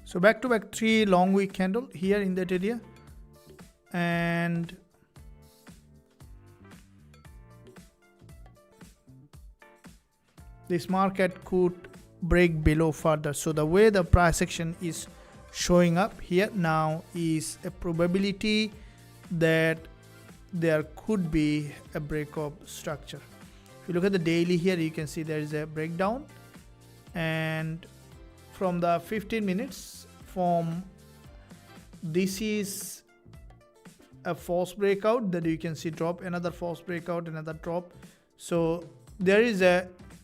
So back to back 3 long wick candle here in that area, and this market could break below further. So the way the price action is showing up here now is a probability that there could be a breakup structure. If you look at the daily here, you can see there is a breakdown, and from the 15 minutes from this is a false breakout that you can see drop, another false breakout, another drop. So there is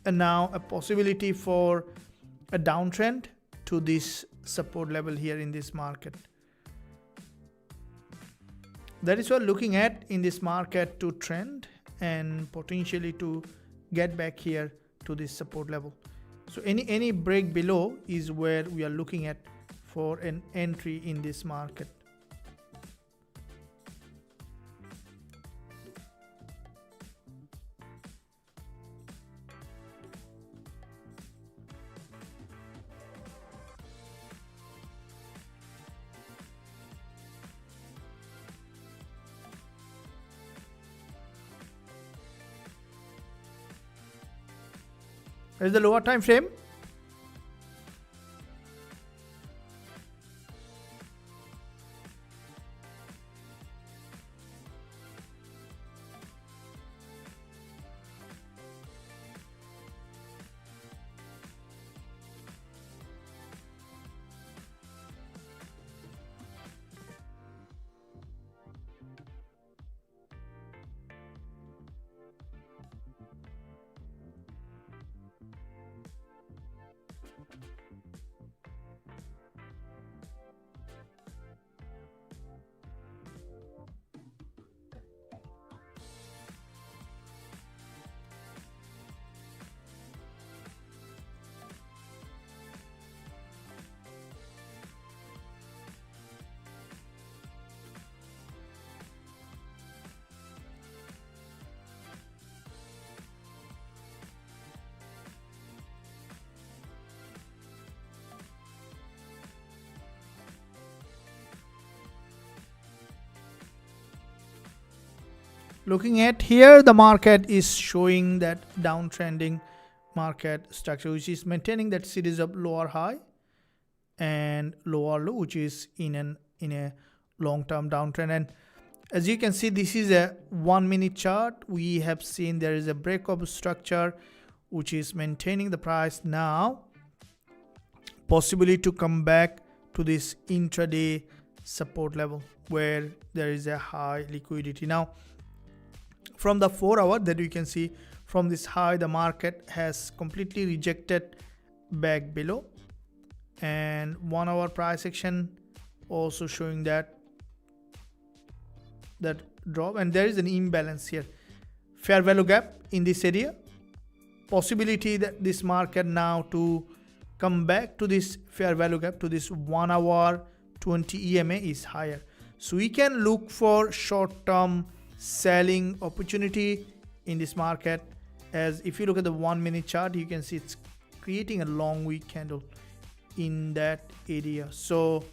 now a possibility for a downtrend to this support level here in this market. That is what we're looking at in this market to trend and potentially to get back here to this support level. So any break below is where we are looking at for an entry in this market. There is the lower time frame. Looking at here, the market is showing that downtrending market structure, which is maintaining that series of lower high and lower low, which is in a long-term downtrend. And as you can see, this is a 1 minute chart. We have seen there is a break of structure which is maintaining the price now, possibly to come back to this intraday support level where there is a high liquidity. Now from the 4 hour that you can see, from this high the market has completely rejected back below, and 1 hour price action also showing that drop, and there is an imbalance here, fair value gap in this area. Possibility that this market now to come back to this fair value gap to this 1 hour 20 EMA is higher, so we can look for short-term selling opportunity in this market. As if you look at the 1 minute chart, you can see it's creating a long wick candle in that area. So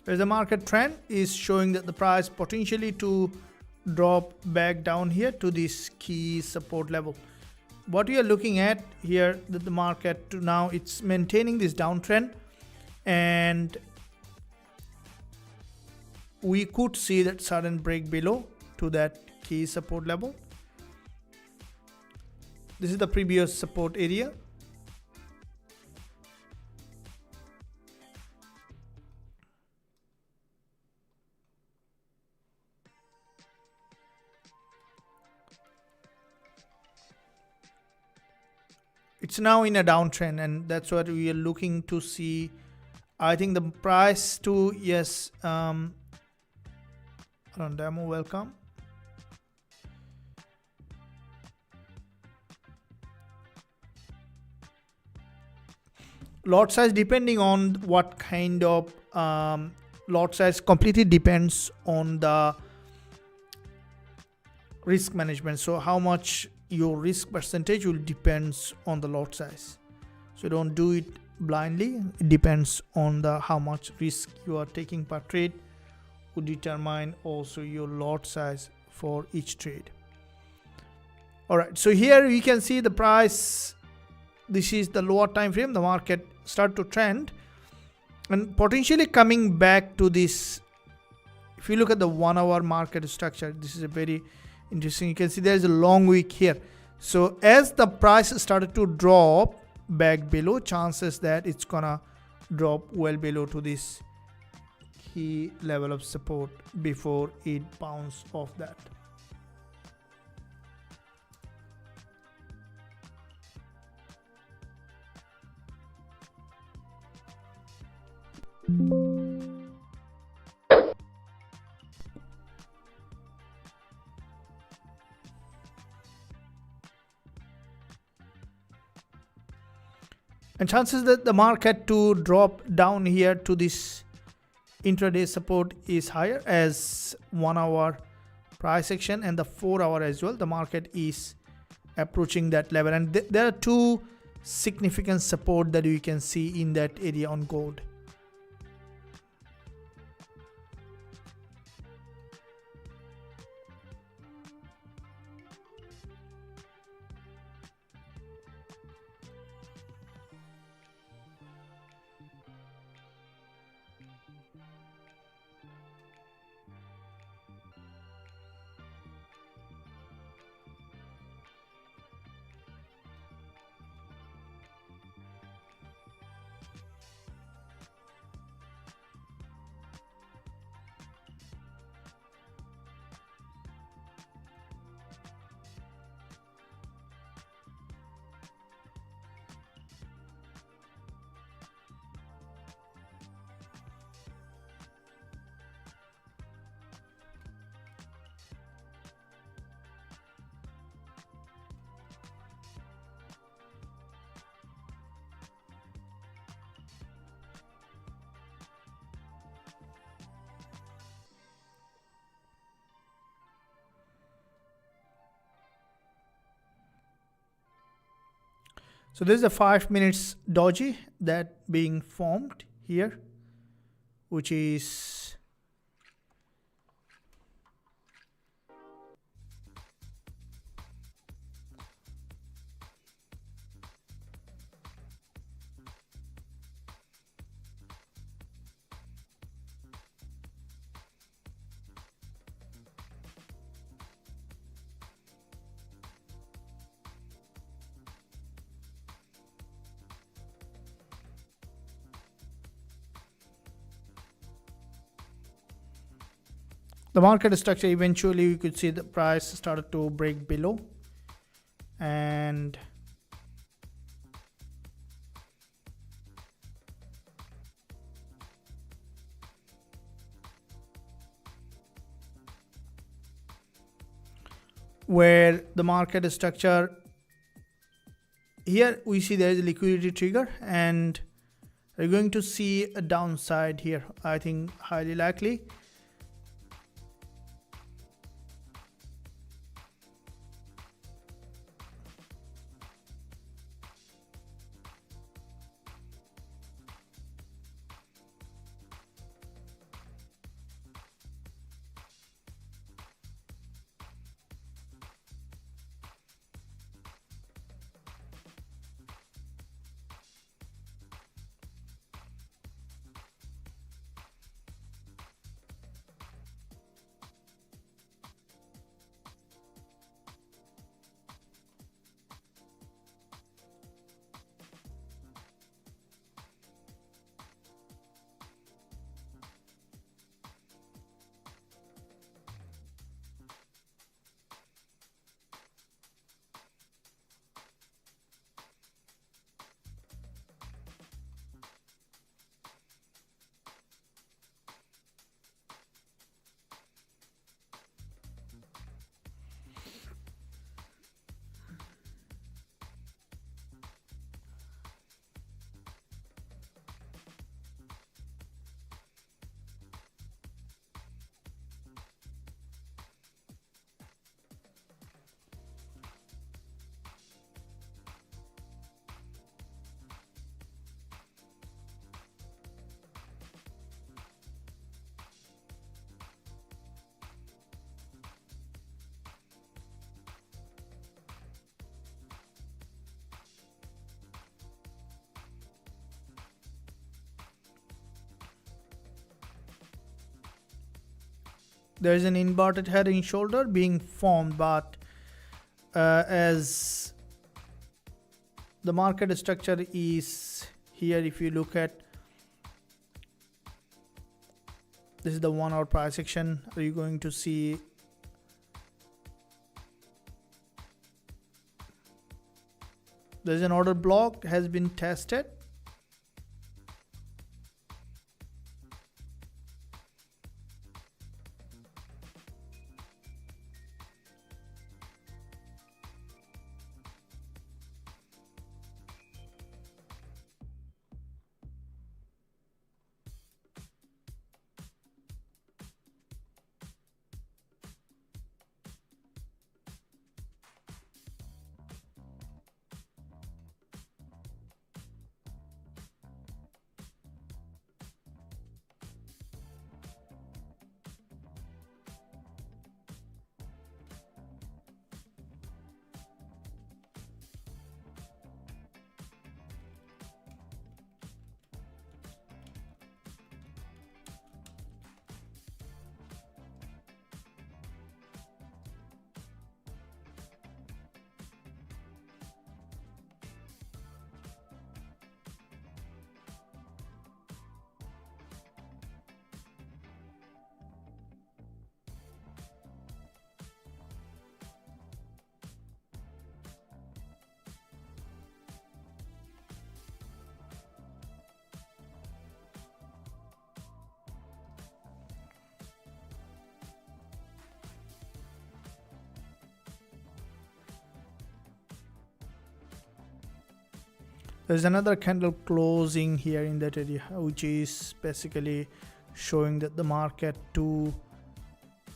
where the market trend is showing that the price potentially to drop back down here to this key support level. What we are looking at here, that the market to now it's maintaining this downtrend, and we could see that sudden break below to that key support level. This is the previous support area. It's now in a downtrend, and that's what we are looking to see. I think the price to, yes, on demo, welcome. Lot size depending on what kind of lot size completely depends on the risk management. So how much your risk percentage will depends on the lot size. So don't do it blindly. It depends on the how much risk you are taking per trade would determine also your lot size for each trade. All right, so here you can see the price. This is the lower time frame. The market start to trend and potentially coming back to this. If you look at the 1 hour market structure, this is a very interesting. You can see there is a long wick here. So as the price started to drop back below, chances that it's gonna drop well below to this key level of support before it bounces off that. And chances that the market to drop down here to this intraday support is higher, as 1 hour price action and the 4 hour as well. The market is approaching that level, and there are two significant support that you can see in that area on gold. So there's a 5 minutes doji that being formed here, which is the market structure. Eventually you could see the price started to break below, and where the market structure here, we see there is a liquidity trigger, and we're going to see a downside here, I think highly likely. There is an inverted head and shoulder being formed, but as the market structure is here, if you look at This is the 1 hour price action. Are you going to see there's an order block has been tested. There's another candle closing here in that area, which is basically showing that the market to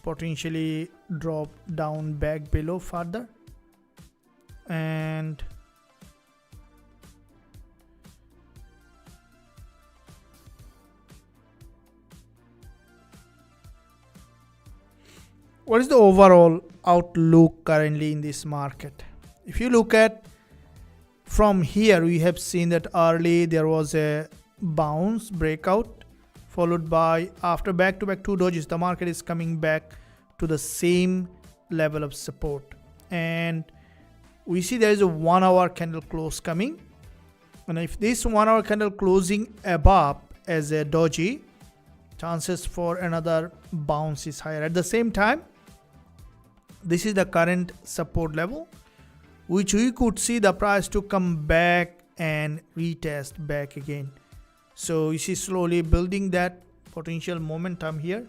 potentially drop down back below further. And what is the overall outlook currently in this market? If you look at from here, we have seen that early there was a bounce breakout, followed by after back-to-back 2 dojis, the market is coming back to the same level of support. And we see there is a 1 hour candle close coming. And if this 1 hour candle closing above as a doji, chances for another bounce is higher. At the same time, this is the current support level, which we could see the price to come back and retest back again. So you see slowly building that potential momentum here.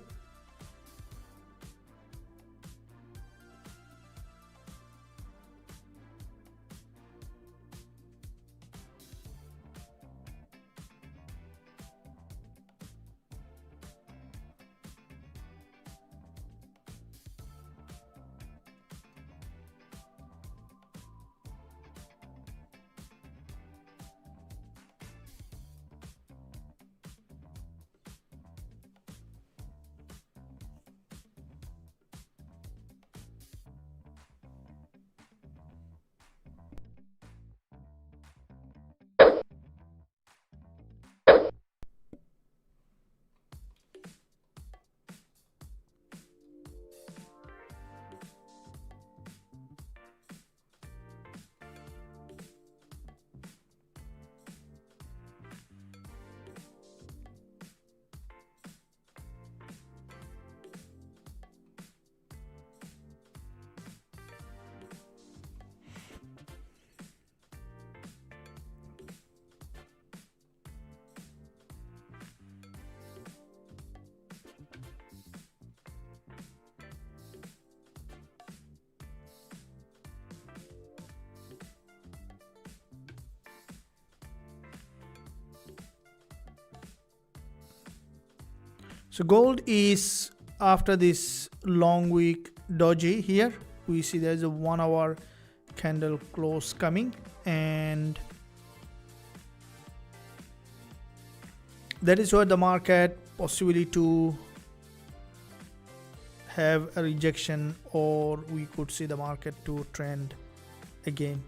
So gold is after this long week doji here, we see there's a 1 hour candle close coming, and that is where the market possibly to have a rejection, or we could see the market to trend again.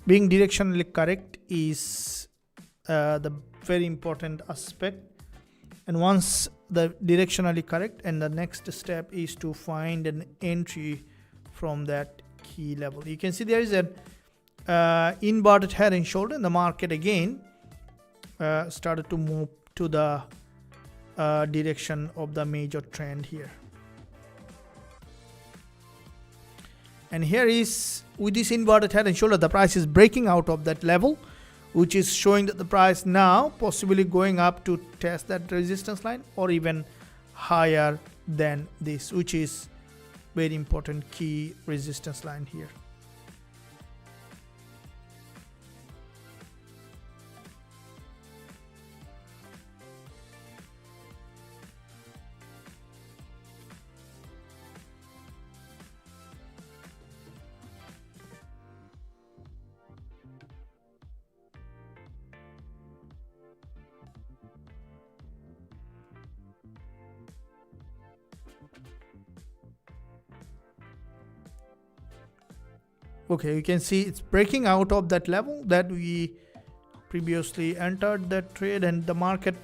Being directionally correct is the very important aspect. And once the directionally correct, and the next step is to find an entry from that key level. You can see there is an inverted head and shoulder, and the market again started to move to the direction of the major trend here. And here is, with this inverted head and shoulder, the price is breaking out of that level, which is showing that the price now possibly going up to test that resistance line or even higher than this, which is very important key resistance line here. Okay, you can see it's breaking out of that level that we previously entered that trade, and the market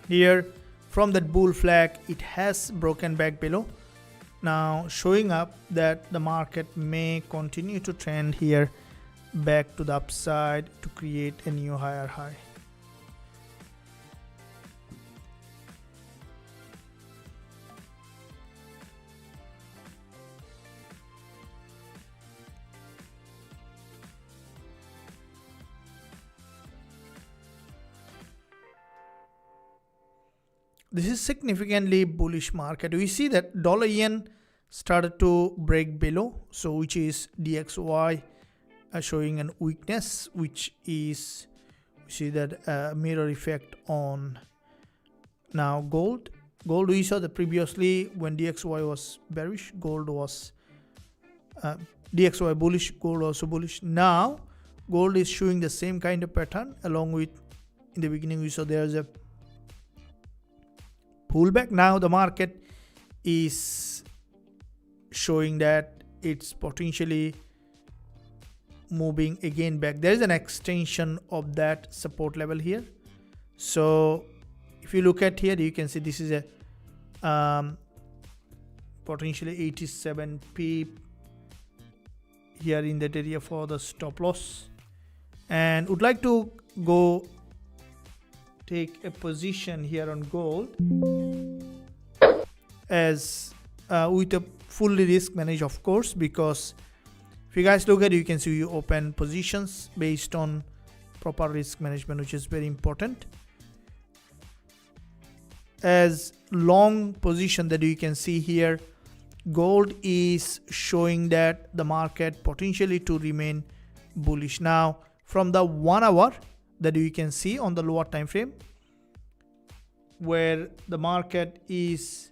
here from that bull flag, it has broken back below, now showing up that the market may continue to trend here back to the upside to create a new higher high. This is significantly bullish market. We see that dollar yen started to break below, so which is DXY showing an weakness, which is, we see that mirror effect on now gold. Gold, we saw that previously when DXY was bearish, gold was DXY bullish, gold also bullish. Now gold is showing the same kind of pattern, along with in the beginning we saw there's a pullback. Now the market is showing that it's potentially moving again back. There is an extension of that support level here. So if you look at here, you can see this is a potentially 87 pip here in that area for the stop loss, and would like to go take a position here on gold as with a fully risk managed, of course, because if you guys look at it, you can see you open positions based on proper risk management, which is very important. As long position that you can see here, gold is showing that the market potentially to remain bullish. Now from the 1 hour that you can see on the lower time frame, where the market is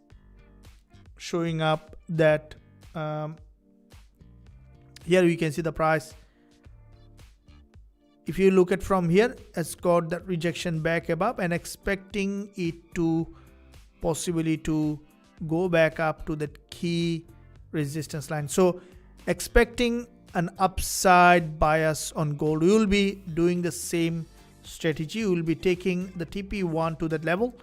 showing up that here you can see the price, if you look at from here, it's got that rejection back above and expecting it to possibly to go back up to that key resistance line. So expecting an upside bias on gold. We will be doing the same strategy. We will be taking the TP1 to that level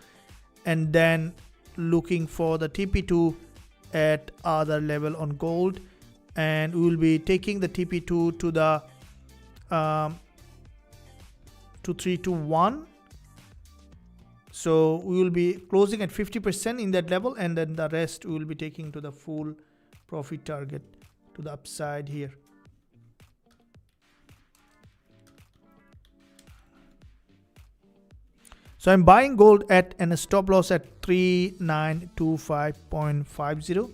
and then looking for the TP2 at other level on gold, and we will be taking the TP2 to the to 321. So we will be closing at 50% in that level, and then the rest we will be taking to the full profit target to the upside here. So I'm buying gold at a stop loss at 3925.50.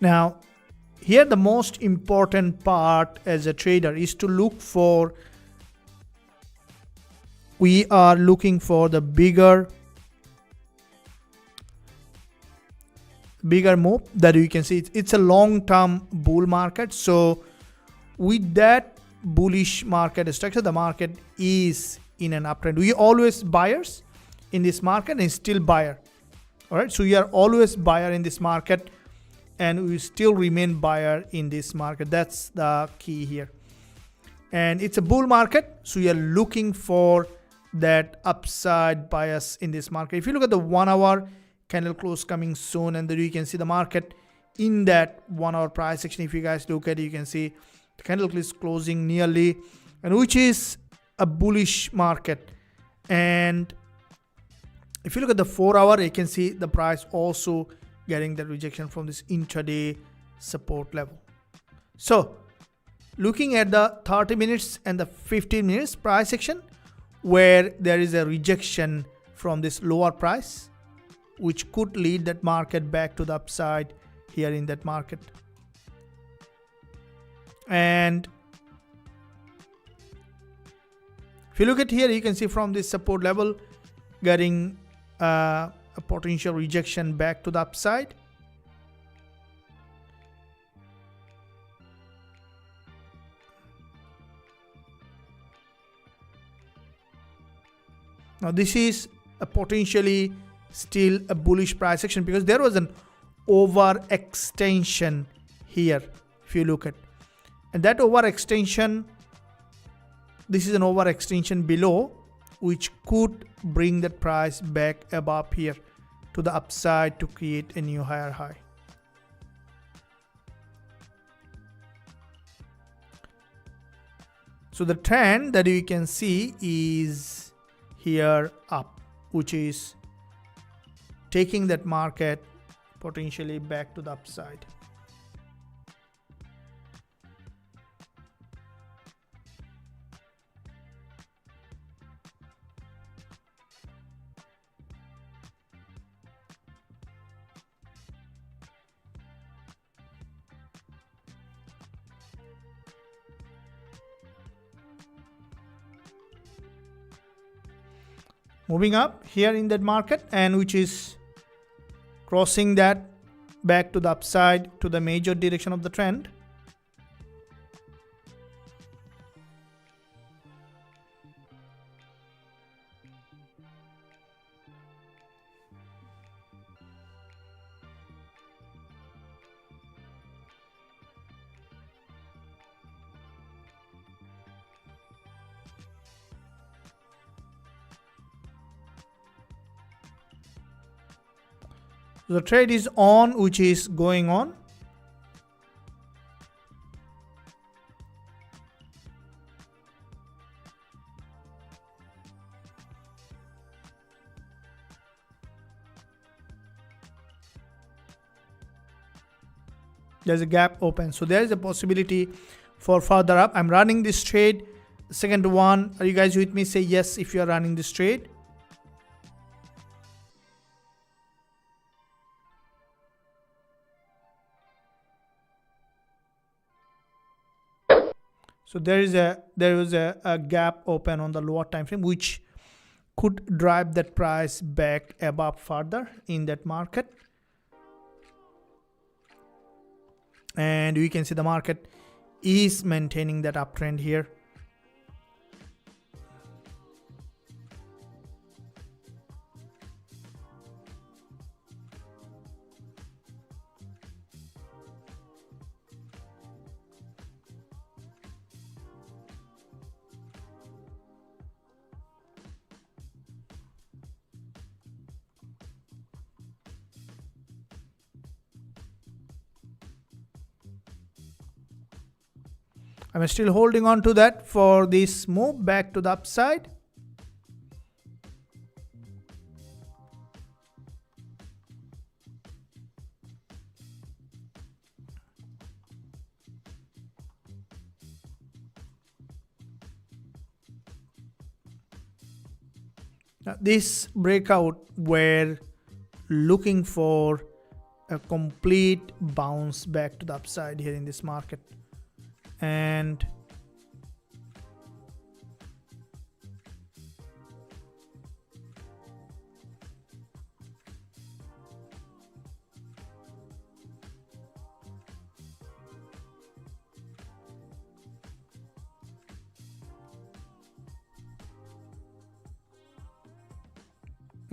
Now, here the most important part as a trader is to look for, we are looking for the bigger bigger move that you can see. It's a long-term bull market. So with that bullish market structure, the market is in an uptrend. We always buyers in this market and still buyer. All right, so we are always buyer in this market and we still remain buyer in this market. That's the key here. And it's a bull market, so we are looking for that upside bias in this market. If you look at the 1 hour candle close coming soon, and then you can see the market in that 1 hour price action. If you guys look at it, you can see the candle is closing nearly, and which is a bullish market. And if you look at the 4 hour, you can see the price also getting the rejection from this intraday support level. So looking at the 30 minutes and the 15 minutes price action, where there is a rejection from this lower price, which could lead that market back to the upside here in that market. And if you look at here, you can see from this support level getting a potential rejection back to the upside. Now this is a potentially still a bullish price action because there was an overextension here. If you look at, and that overextension, this is an overextension below, which could bring that price back above here to the upside to create a new higher high. So the trend that you can see is here up, which is taking that market potentially back to the upside. Moving up here in that market, and which is crossing that back to the upside to the major direction of the trend. The trade is on, which is going on. There's a gap open, so there is a possibility for further up. I'm running this trade. Second one, are you guys with me? Say yes if you are running this trade. So there was a gap open on the lower time frame, which could drive that price back above further in that market. And we can see the market is maintaining that uptrend here. I'm still holding on to that for this move back to the upside. Now this breakout, we're looking for a complete bounce back to the upside here in this market. And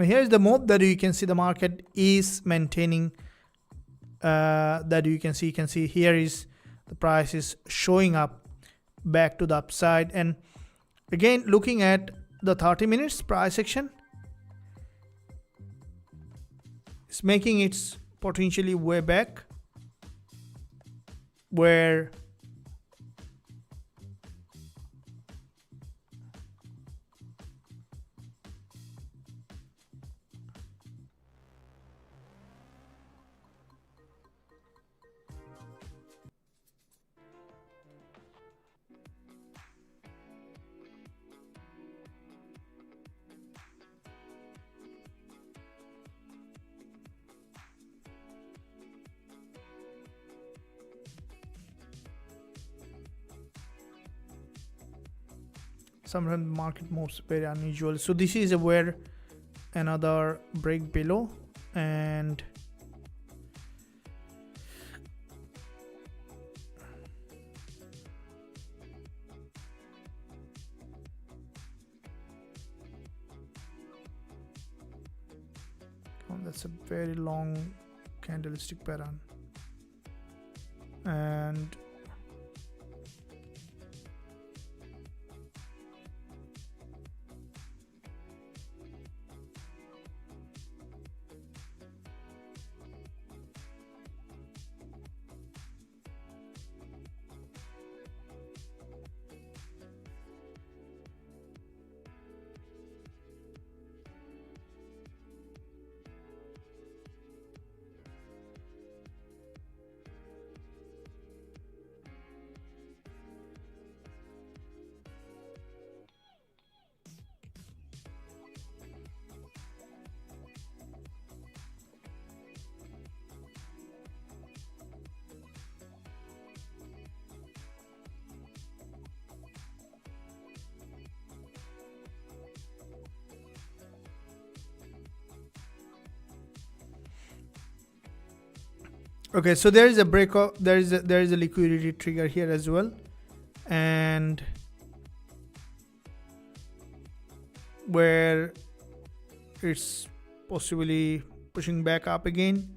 Now here is the move that you can see the market is maintaining. That you can see here is the price is showing up back to the upside. And again, looking at the 30 minutes price action, it's making its potentially way back where sometimes market moves very unusual. So this is where another break below, and that's a very long candlestick pattern. And okay, so there is a breakout, there is a liquidity trigger here as well, and where it's possibly pushing back up again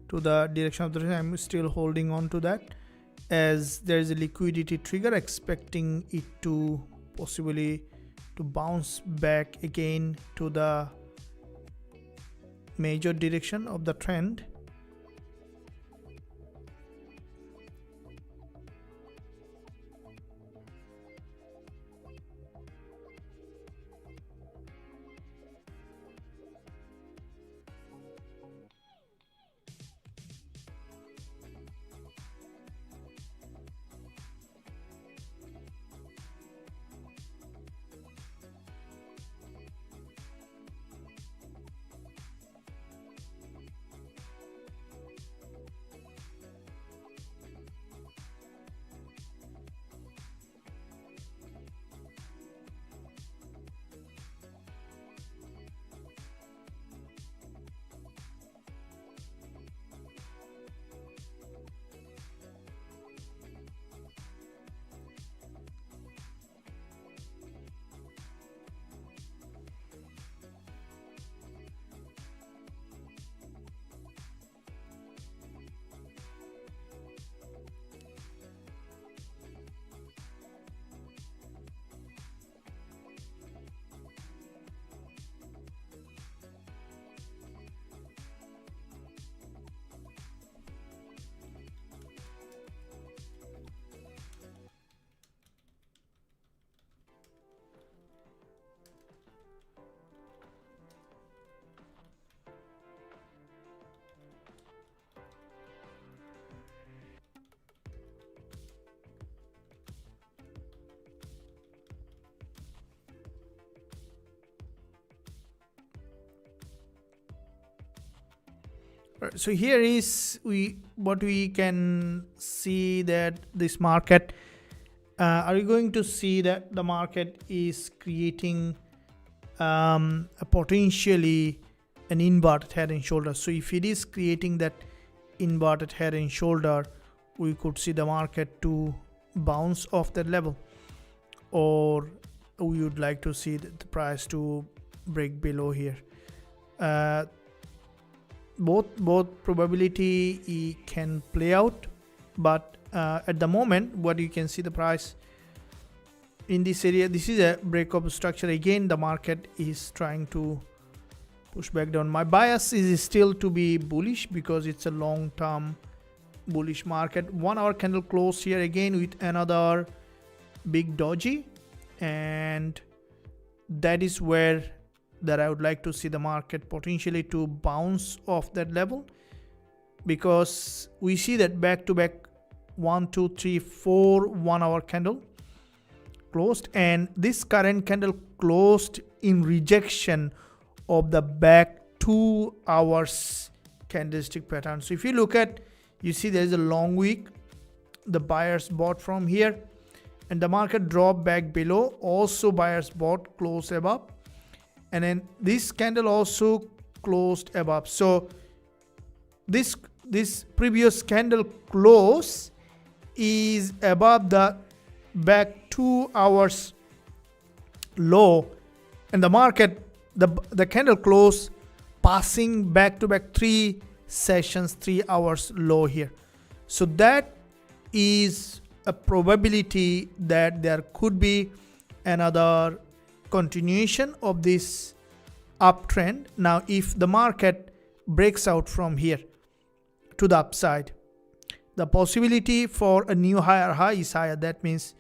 to the direction of the trend. I'm still holding on to that, as there is a liquidity trigger, expecting it to possibly to bounce back again to the major direction of the trend. So here is what we can see, that this market, are you going to see that the market is creating a potentially an inverted head and shoulder. So if it is creating that inverted head and shoulder, we could see the market to bounce off that level, or we would like to see the price to break below here. uh, both probability can play out, but at the moment what you can see the price in this area, this is a breakup structure. Again the market is trying to push back down. My bias is still to be bullish because it's a long-term bullish market. 1 hour candle close here again with another big doji, and that is where that I would like to see the market potentially to bounce off that level, because we see that back to back 1 2 3 4 1 hour candle closed, and this current candle closed in rejection of the back 2 hours candlestick pattern. So if you look at, you see there is a long wick, the buyers bought from here and the market dropped back below, also buyers bought, close above, and then this candle also closed above. So this previous candle close is above the back 2 hours low, and the market, the candle close passing back to back 3 sessions 3 hours low here. So that is a probability that there could be another continuation of this uptrend. Now if the market breaks out from here to the upside, the possibility for a new higher high is higher. That means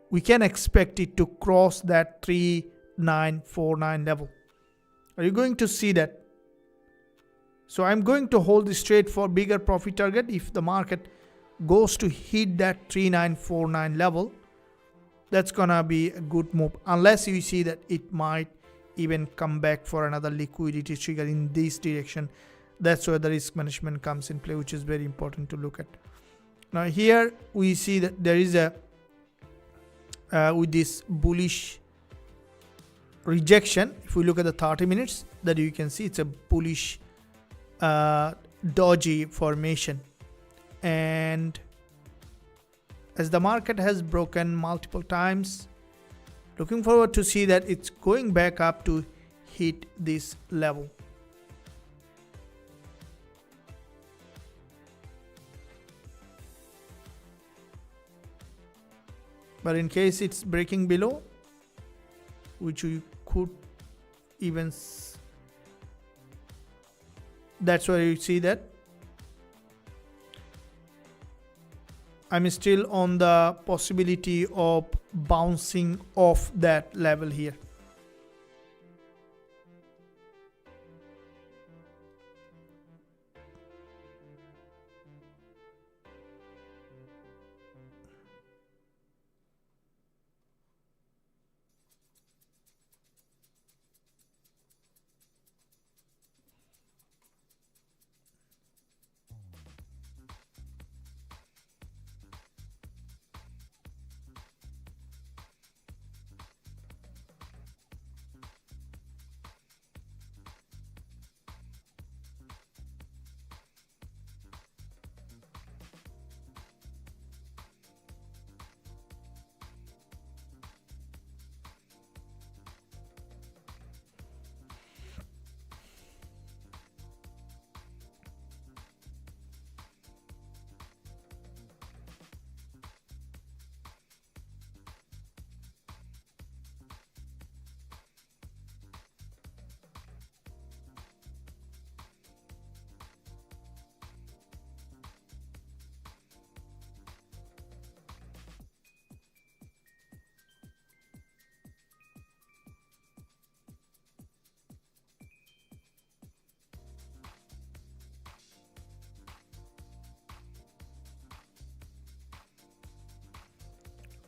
we can expect it to cross that 3949 level. Are you going to see that? So I'm going to hold this trade for bigger profit target if the market goes to hit that 3949 level. That's gonna be a good move, unless you see that it might even come back for another liquidity trigger in this direction. That's where the risk management comes in play, which is very important to look at. Now here we see that there is a with this bullish rejection. If we look at the 30 minutes, that you can see it's a bullish doji formation, and as the market has broken multiple times, looking forward to see that it's going back up to hit this level. But in case it's breaking below, which you could even, that's where you see that I'm still on the possibility of bouncing off that level here.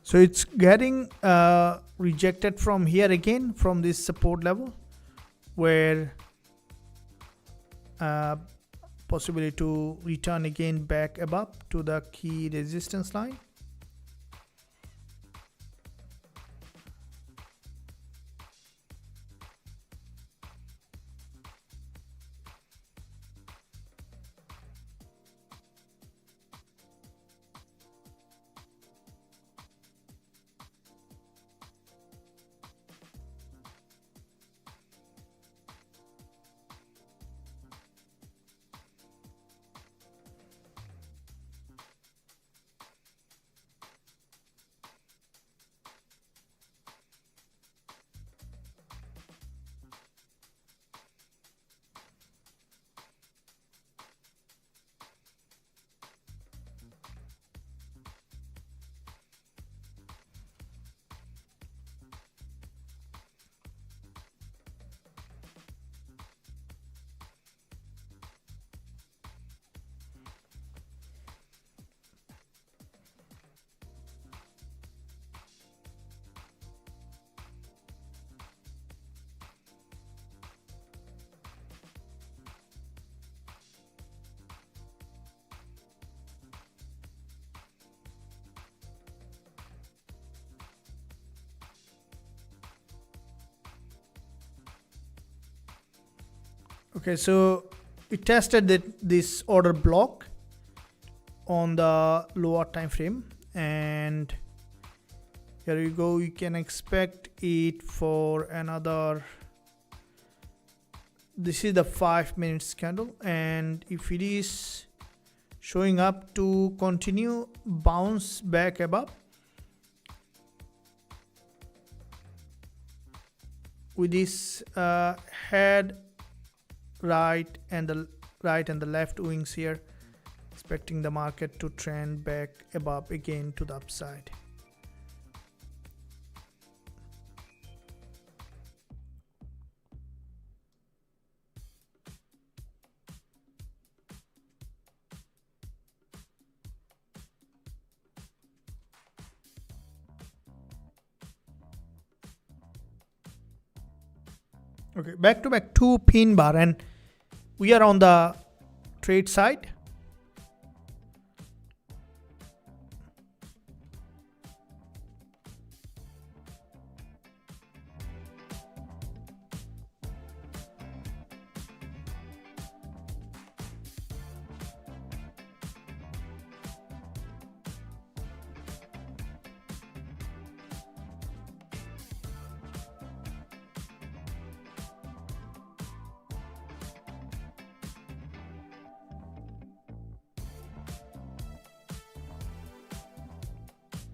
So it's getting rejected from here again, from this support level, where possibility to return again back above to the key resistance line. Okay, so we tested this order block on the lower time frame, and here you go. You can expect it for another. This is the 5 minutes candle, and if it is showing up to continue bounce back above with this head right and the left wings here, expecting the market to trend back above again to the upside. Okay, back to back 2 pin bar, and we are on the trade side.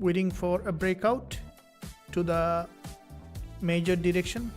Waiting for a breakout to the major direction.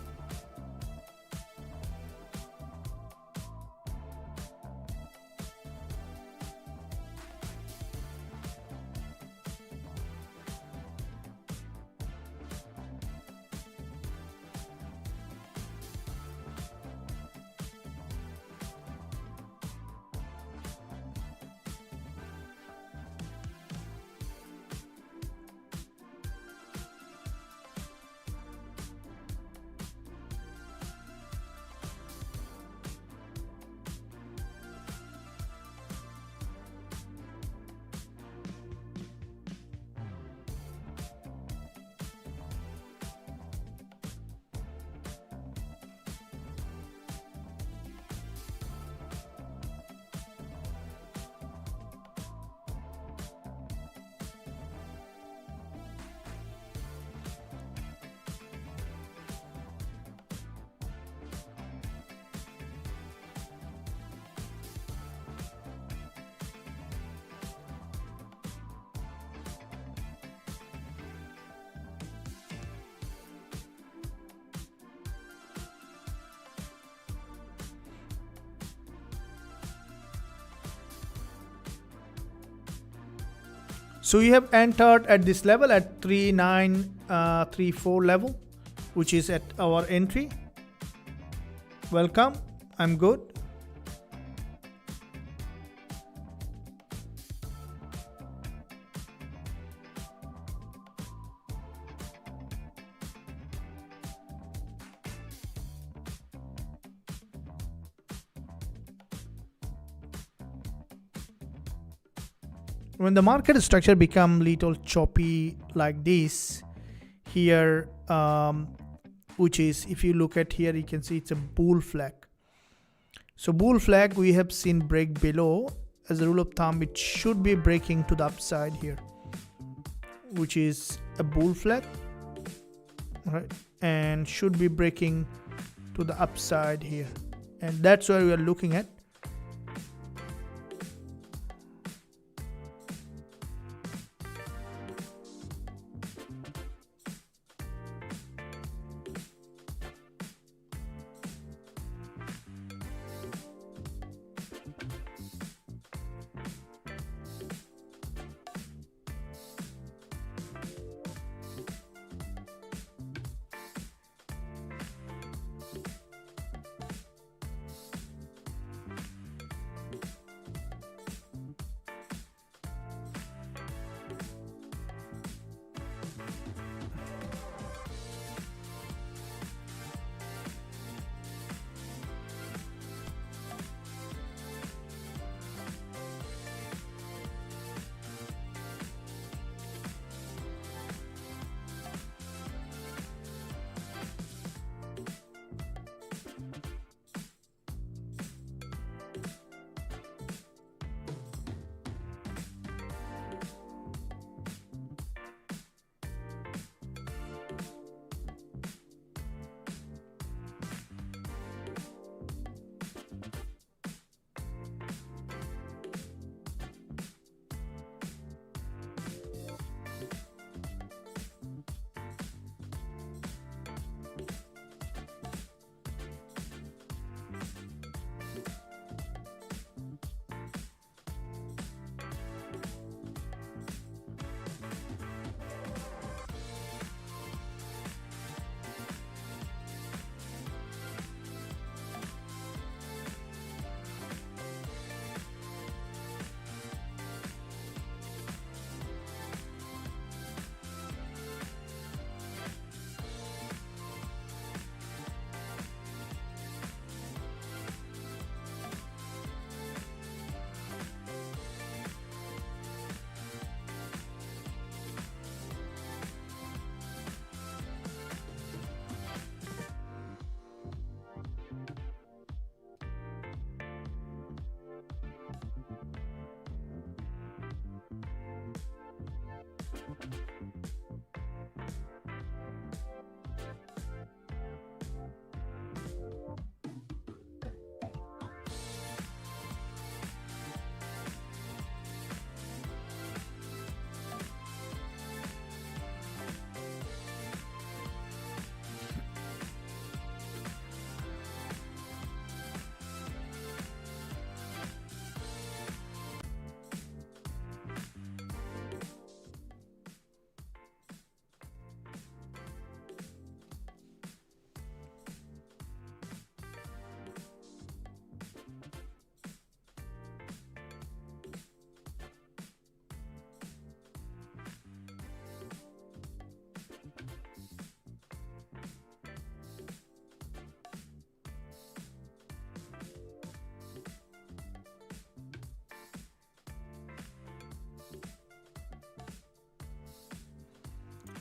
So you have entered at this level at 3934 level, which is at our entry. Welcome, I'm good. When the market structure become little choppy like this here, which is, if you look at here, you can see it's a bull flag. So bull flag we have seen break below. As a rule of thumb, it should be breaking to the upside here, which is a bull flag, right? And should be breaking to the upside here, and that's where we are looking at.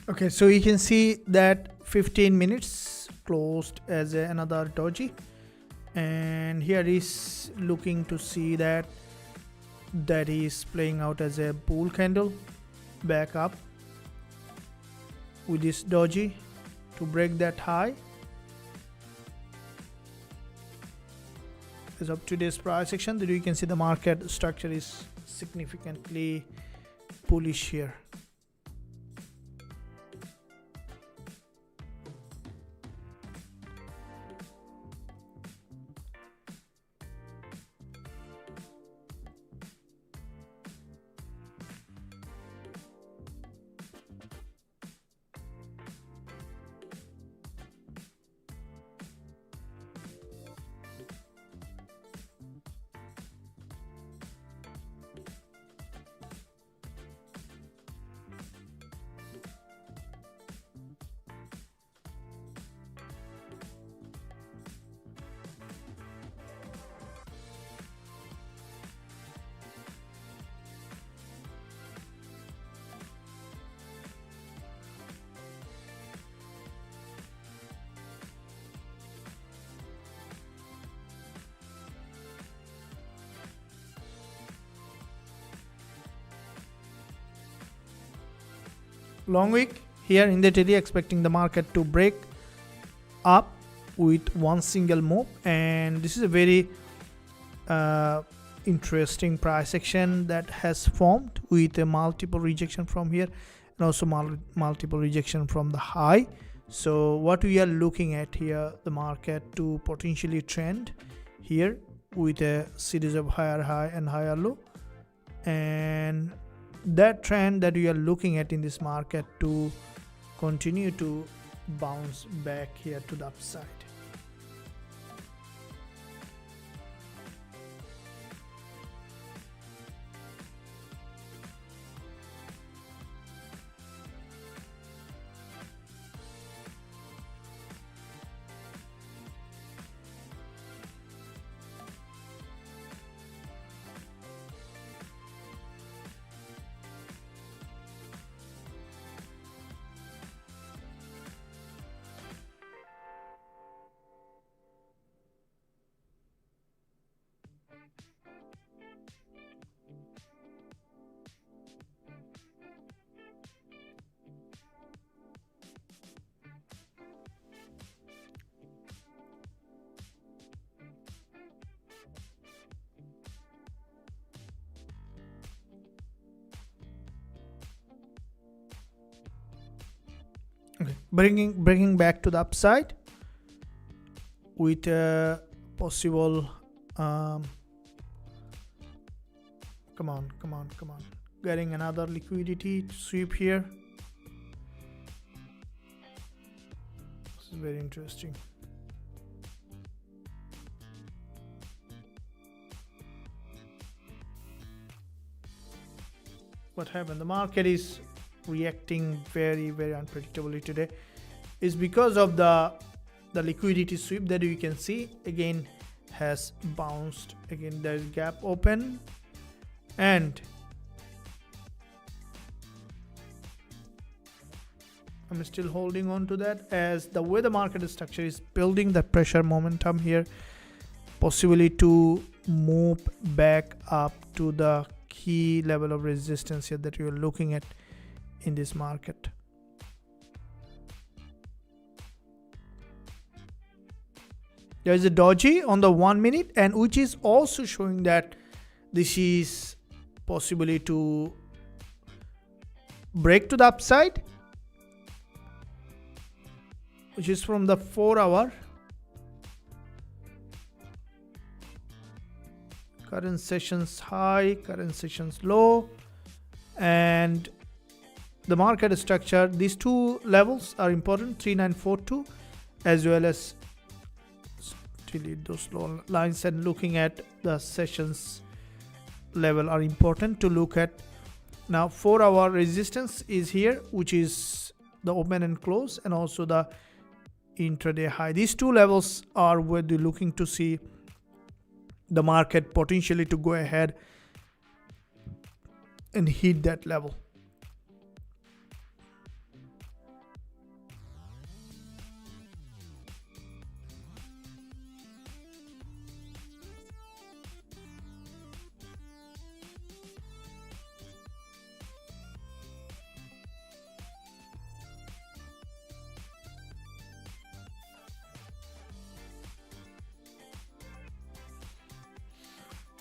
Okay, so you can see that 15 minutes closed as another doji, and here is looking to see that is playing out as a bull candle back up with this doji to break that high. As of today's price action, that you can see the market structure is significantly bullish here. Long wick here in the daily, expecting the market to break up with one single move, and this is a very interesting price action that has formed with a multiple rejection from here and also multiple rejection from the high. So what we are looking at here, the market to potentially trend here with a series of higher high and higher low, and that trend that we are looking at in this market to continue to bounce back here to the upside. Okay, bringing back to the upside with a possible come on, getting another liquidity sweep here. This is very interesting. What happened? The market is reacting very unpredictably today. Is because of the liquidity sweep that you can see again has bounced. Again there is gap open, and I'm still holding on to that, as the way the market structure is building the pressure momentum here, possibly to move back up to the key level of resistance here that you're looking at in this market. There is a doji on the 1 minute, and which is also showing that this is possibly to break to the upside, which is from the 4-hour. Current sessions high, current sessions low, and the market structure, these two levels are important, 3942, as well as delete those low lines, and looking at the sessions level are important to look at. Now 4-hour resistance is here, which is the open and close, and also the intraday high. These two levels are where they're looking to see the market potentially to go ahead and hit that level.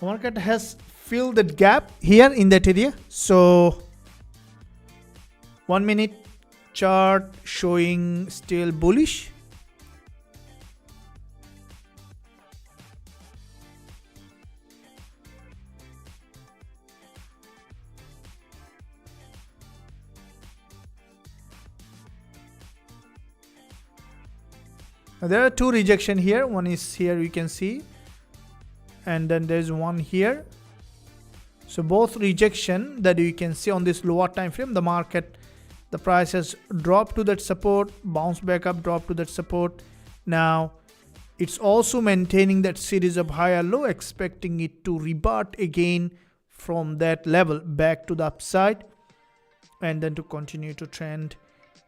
The market has filled that gap here in that area. So 1 minute chart showing still bullish. Now there are two rejection here. One is here, you can see, and then there's one here. So both rejection that you can see on this lower time frame, the market, the price has dropped to that support, bounce back up, drop to that support. Now it's also maintaining that series of higher low, expecting it to rebut again from that level back to the upside, and then to continue to trend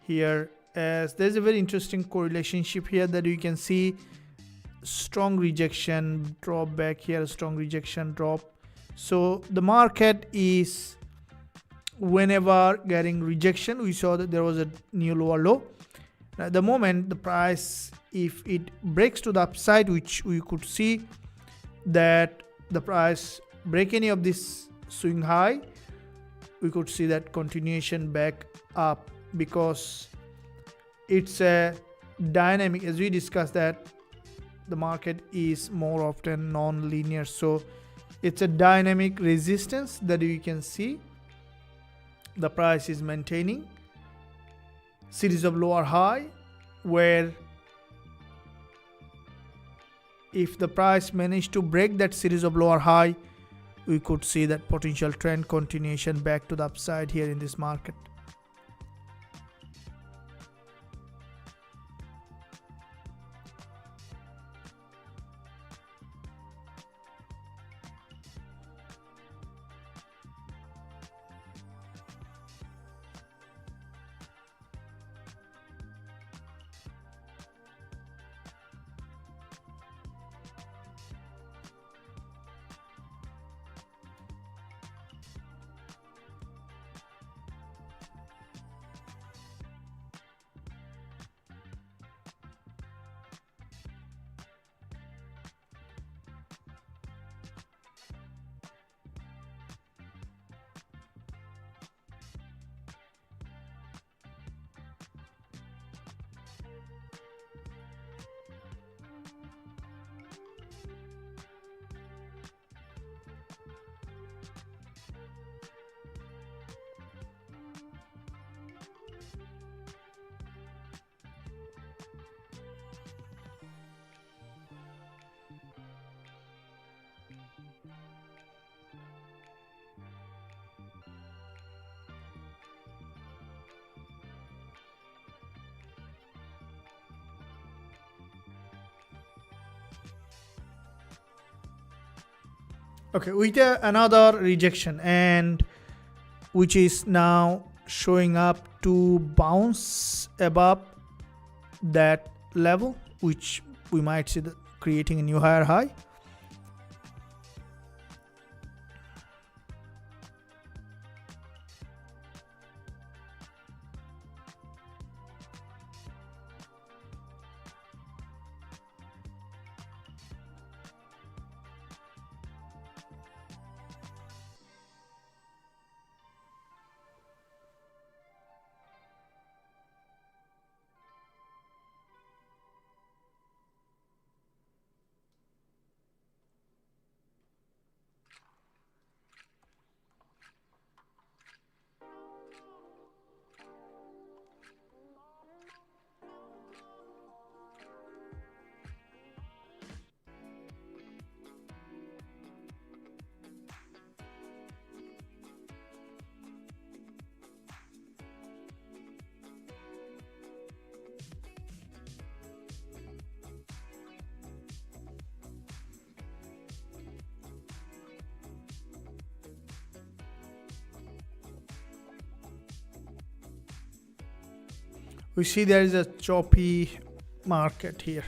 here. As there's a very interesting correlation here that you can see, strong rejection, drop back here, strong rejection, drop. So the market is, whenever getting rejection, we saw that there was a new lower low. At the moment, the price, if it breaks to the upside, which we could see that the price break any of this swing high, we could see that continuation back up, because it's a dynamic, as we discussed, that the market is more often non-linear. So it's a dynamic resistance that you can see the price is maintaining series of lower high, where if the price managed to break that series of lower high, we could see that potential trend continuation back to the upside here in this market. Okay, with another rejection, and which is now showing up to bounce above that level, which we might see creating a new higher high. We see there is a choppy market here,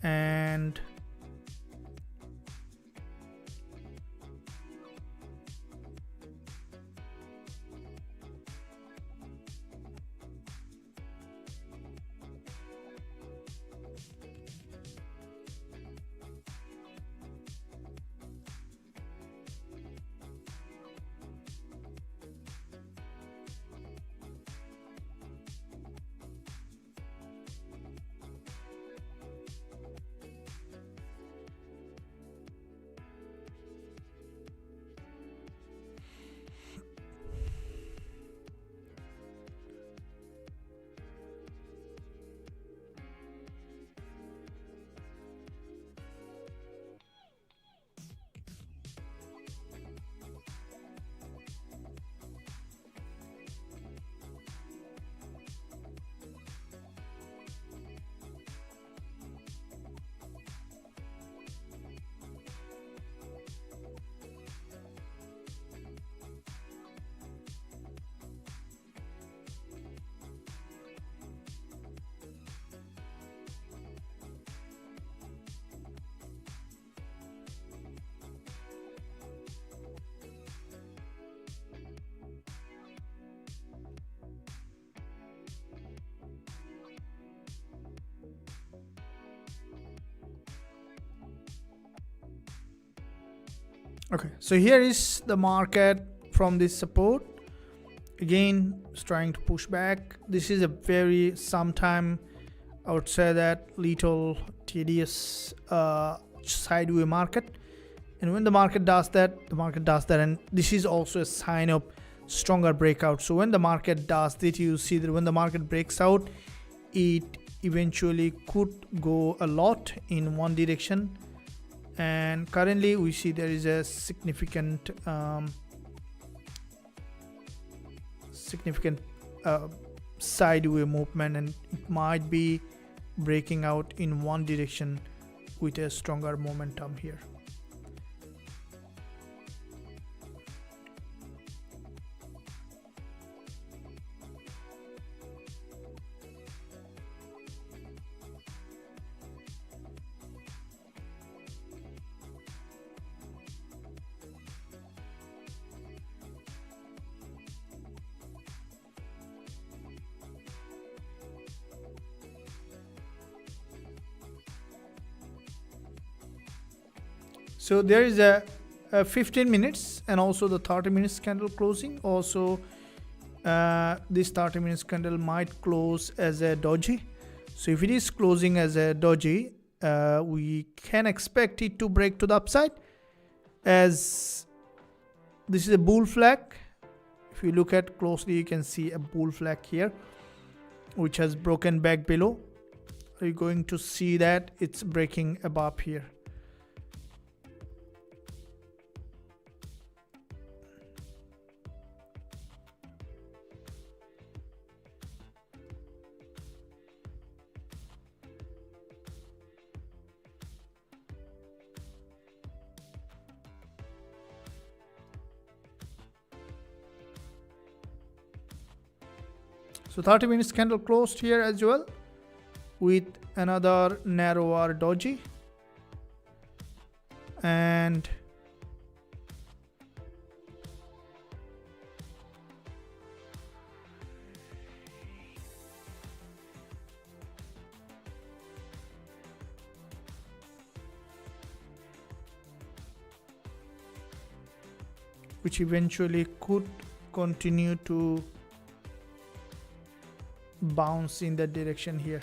and Okay, so here is the market from this support. Again, it's trying to push back. This is a very, sometime I would say that little tedious sideways market. And when the market does that, and this is also a sign of stronger breakout. So when the market does that, you see that when the market breaks out, it eventually could go a lot in one direction. And currently we see there is a significant sideways movement, and it might be breaking out in one direction with a stronger momentum here. So there is a 15 minutes and also the 30 minutes candle closing. Also this 30 minutes candle might close as a doji. So if it is closing as a doji, we can expect it to break to the upside, as this is a bull flag. If you look at closely, you can see a bull flag here which has broken back below. You're going to see that it's breaking above here. So 30 minutes candle closed here as well with another narrower doji, and which eventually could continue to bounce in that direction here.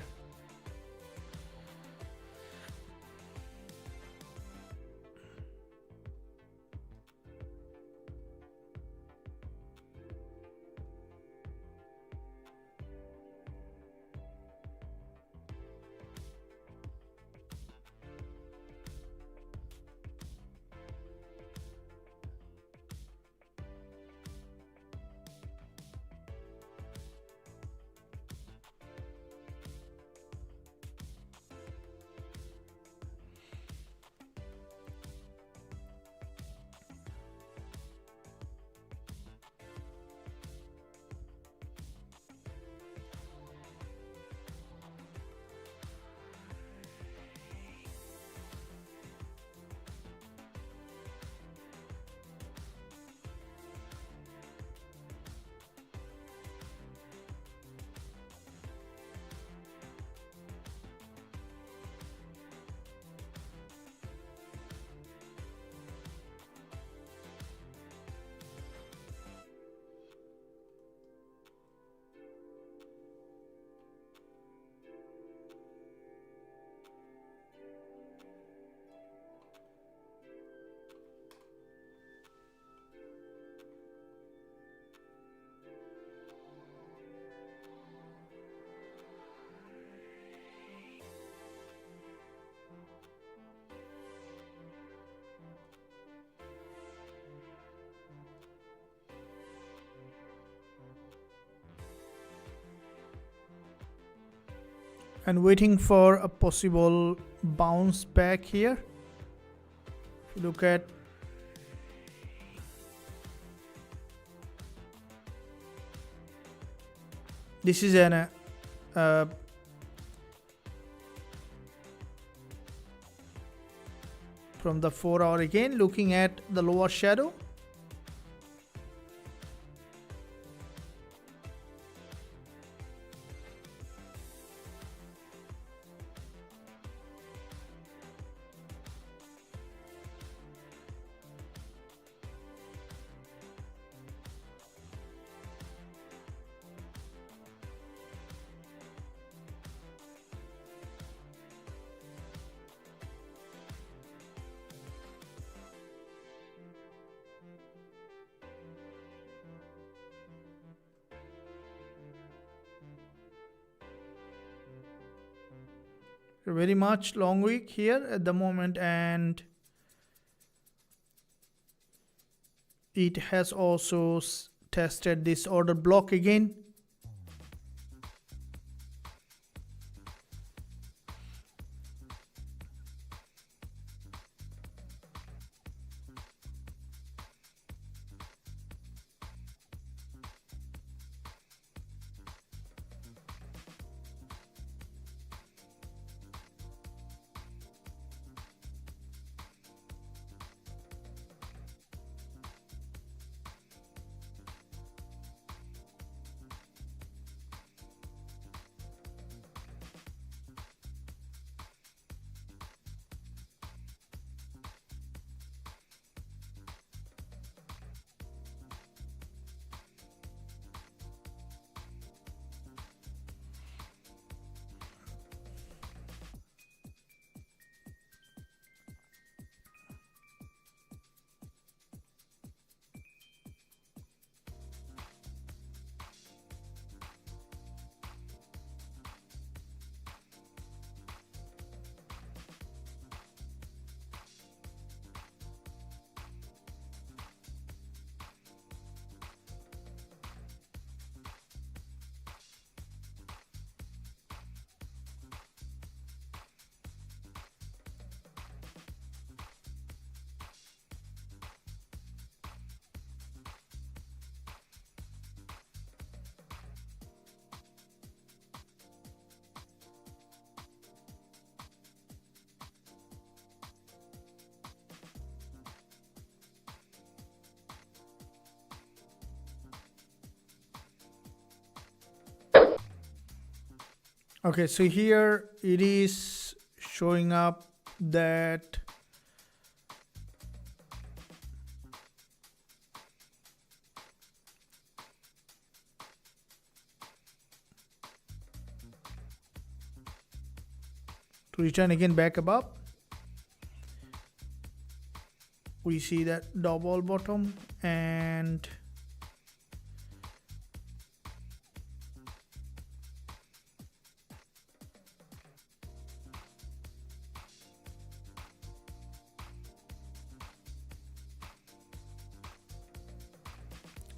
And waiting for a possible bounce back here. If you look at this is an from the 4 hour, again looking at the lower shadow. very much long wick here at the moment, and it has also tested this order block again. Okay, so here it is showing up that to return again back above, we see that double bottom, and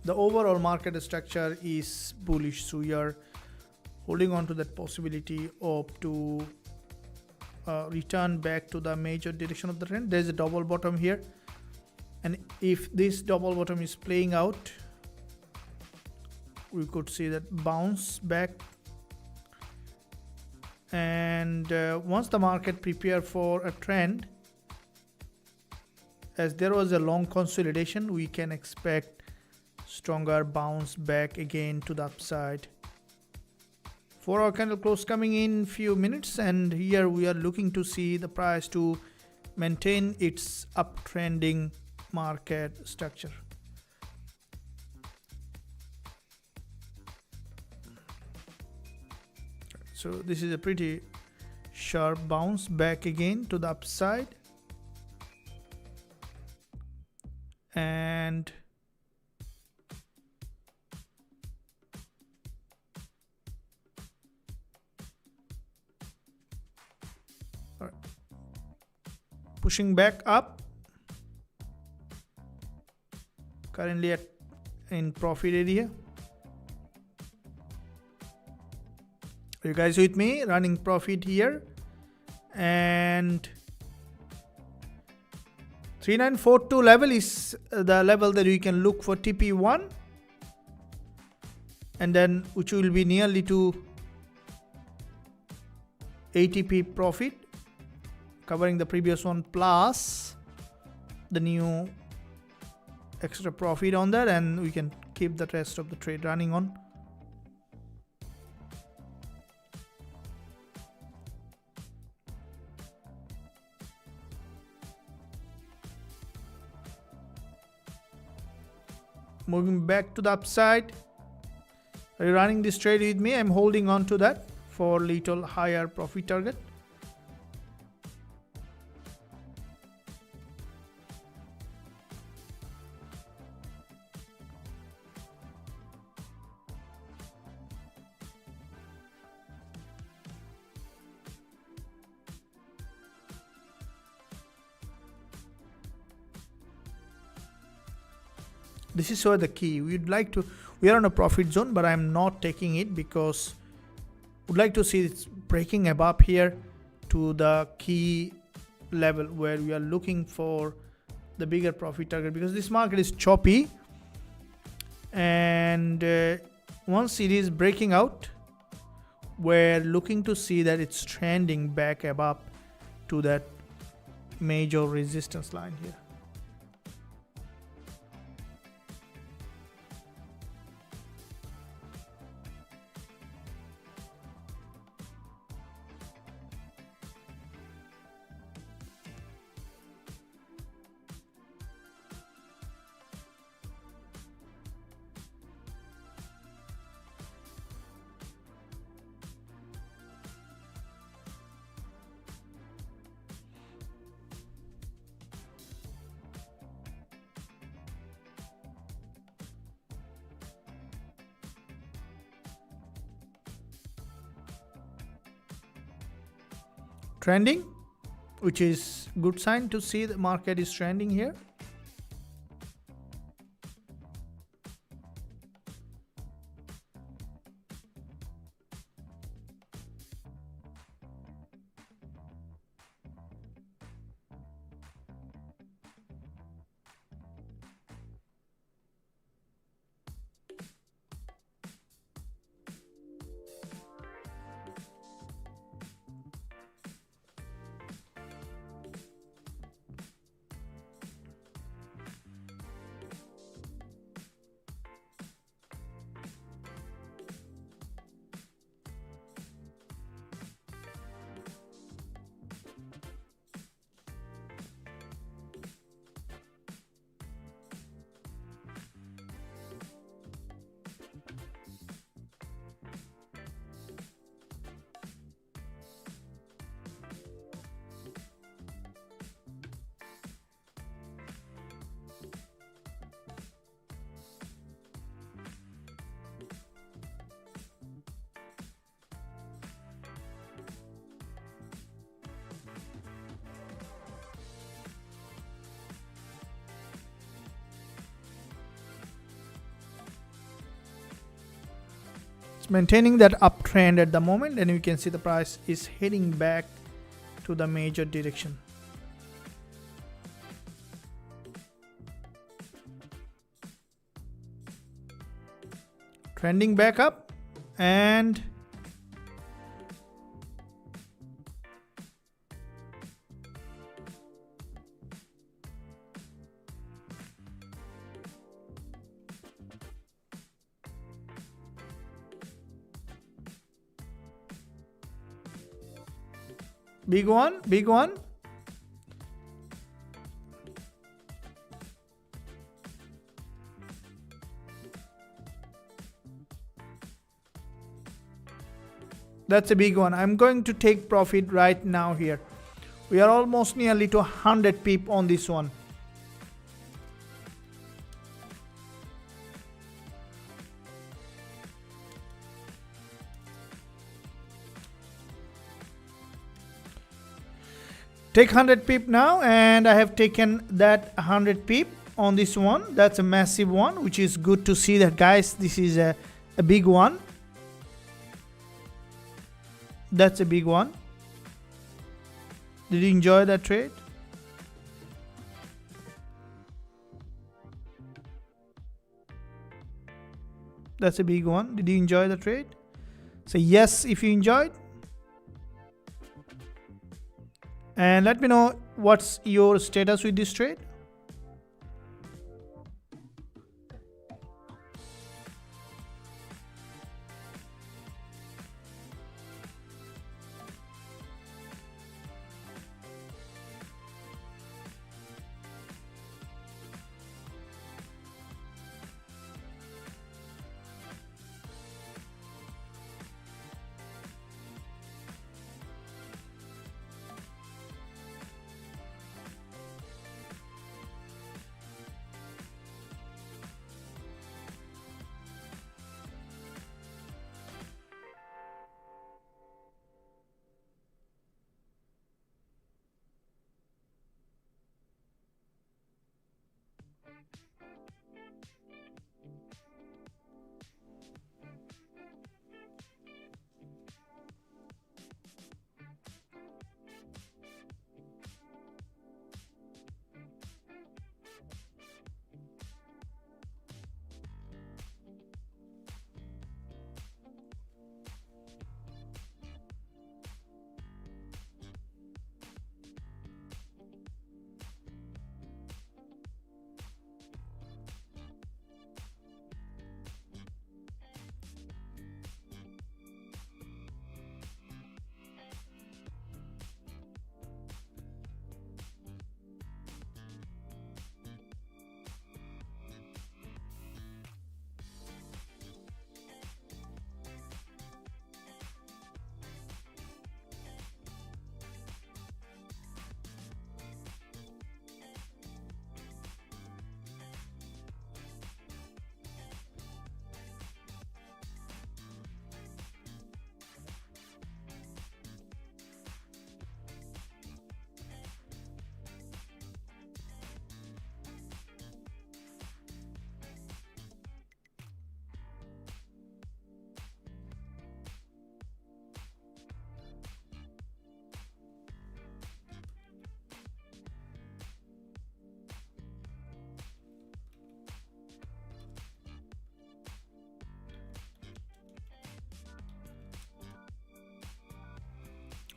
the overall market structure is bullish, so we are holding on to that possibility of to return back to the major direction of the trend. There's a double bottom here, and if this double bottom is playing out, we could see that bounce back, and once the market prepare for a trend, as there was a long consolidation, we can expect stronger bounce back again to the upside. 4 hour candle close coming in few minutes, and here we are looking to see the price to maintain its uptrending market structure. So this is a pretty sharp bounce back again to the upside, and pushing back up, currently in profit area. Are you guys with me? Running profit here, and 3942 level is the level that we can look for TP1, and then which will be nearly to ATP profit, covering the previous one plus the new extra profit on that, and we can keep the rest of the trade running on. Moving back to the upside. Are you running this trade with me? I'm holding on to that for little higher profit target. This is where the key. We are on a profit zone, but I'm not taking it because would like to see it's breaking above here to the key level where we are looking for the bigger profit target, because this market is choppy, and once it is breaking out, we're looking to see that it's trending back above to that major resistance line here. Trending, which is good sign to see the market is trending here. Maintaining that uptrend at the moment, and you can see the price is heading back to the major direction. Trending back up, and big one, big one. That's a big one. I'm going to take profit right now here. We are almost nearly to 100 pip on this one. Take 100 pip now, and I have taken that 100 pip on this one. That's a massive one, which is good to see that, guys. This is a big one. That's a big one. Did you enjoy that trade? That's a big one. Did you enjoy the trade? Say yes if you enjoyed. And let me know what's your status with this trade.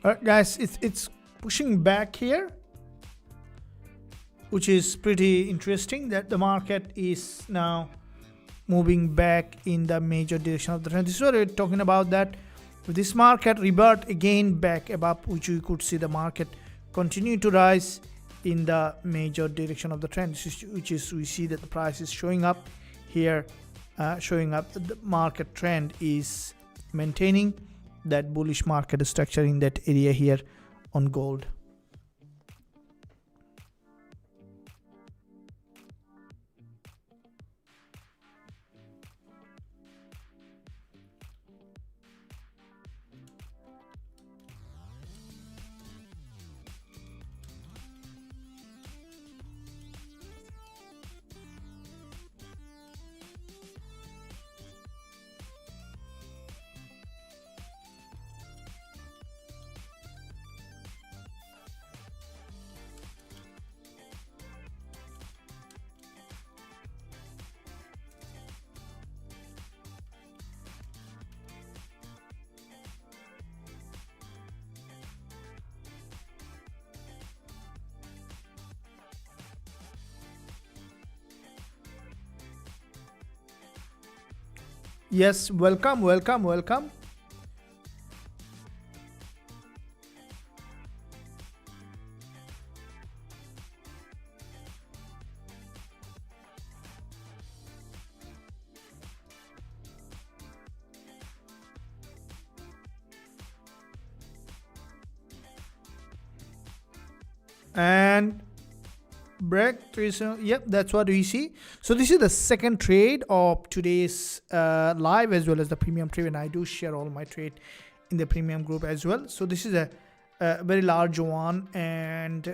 Alright guys, it's pushing back here, which is pretty interesting that the market is now moving back in the major direction of the trend. This is what we're talking about, that with this market revert again back above, which we could see the market continue to rise in the major direction of the trend, which is we see that the price is showing up here, showing up that the market trend is maintaining that bullish market structure in that area here on gold. Yes, welcome. And break. Yep, that's what we see. So this is the second trade of today's live, as well as the premium trade, and I do share all my trade in the premium group as well. So this is a very large one, and